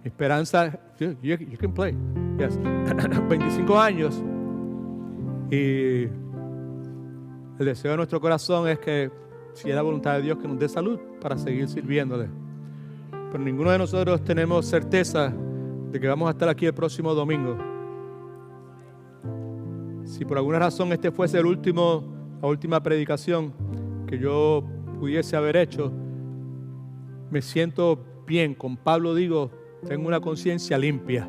Esperanza. You can play. Yes. 25 años. Y el deseo de nuestro corazón es que, si es la voluntad de Dios, que nos dé salud para seguir sirviéndole. Pero ninguno de nosotros tenemos certeza de que vamos a estar aquí el próximo domingo. Si por alguna razón este fuese la última predicación que yo pudiese haber hecho, me siento bien. Con Pablo digo, tengo una conciencia limpia.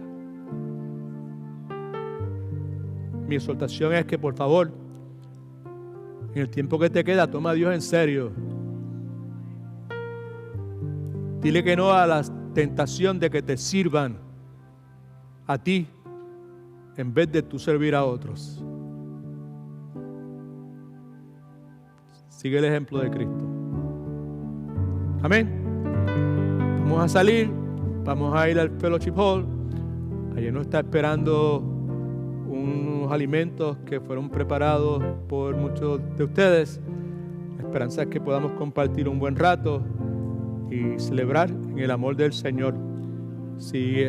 Mi exhortación es que, por favor, en el tiempo que te queda, toma a Dios en serio. Dile que no a la tentación de que te sirvan a ti en vez de tú servir a otros. Sigue el ejemplo de Cristo. Amén. Vamos a salir, vamos a ir al Fellowship Hall. Allí nos está esperando unos alimentos que fueron preparados por muchos de ustedes. La esperanza es que podamos compartir un buen rato y celebrar en el amor del Señor. Si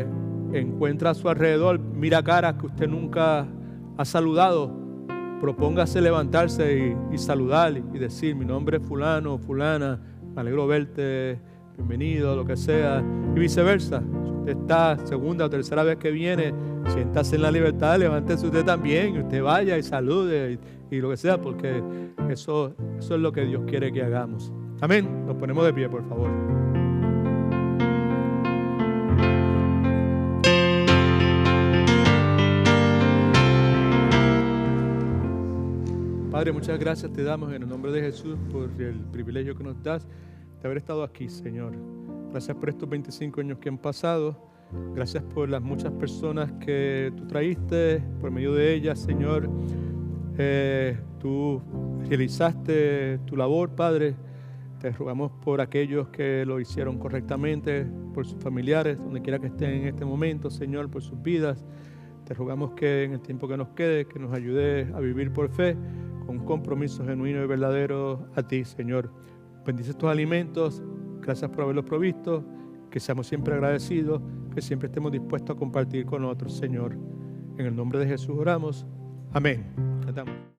encuentra a su alrededor, mira caras que usted nunca ha saludado, propóngase levantarse y saludar y decir: mi nombre es fulano o fulana, me alegro verte, bienvenido, lo que sea, y viceversa. Si usted está segunda o tercera vez que viene, siéntase en la libertad, levántese usted también, y usted vaya y salude y lo que sea, porque eso es lo que Dios quiere que hagamos. Amén. Nos ponemos de pie, por favor. Padre, muchas gracias te damos en el nombre de Jesús por el privilegio que nos das de haber estado aquí, Señor. Gracias por estos 25 años que han pasado. Gracias por las muchas personas que tú traíste, por medio de ellas, Señor. Tú realizaste tu labor, Padre. Te rogamos por aquellos que lo hicieron correctamente, por sus familiares, donde quiera que estén en este momento, Señor, por sus vidas. Te rogamos que en el tiempo que nos quede, que nos ayude a vivir por fe, con un compromiso genuino y verdadero a ti, Señor. Bendice estos alimentos, gracias por haberlos provisto, que seamos siempre agradecidos, que siempre estemos dispuestos a compartir con otros, Señor. En el nombre de Jesús oramos. Amén. Cantamos.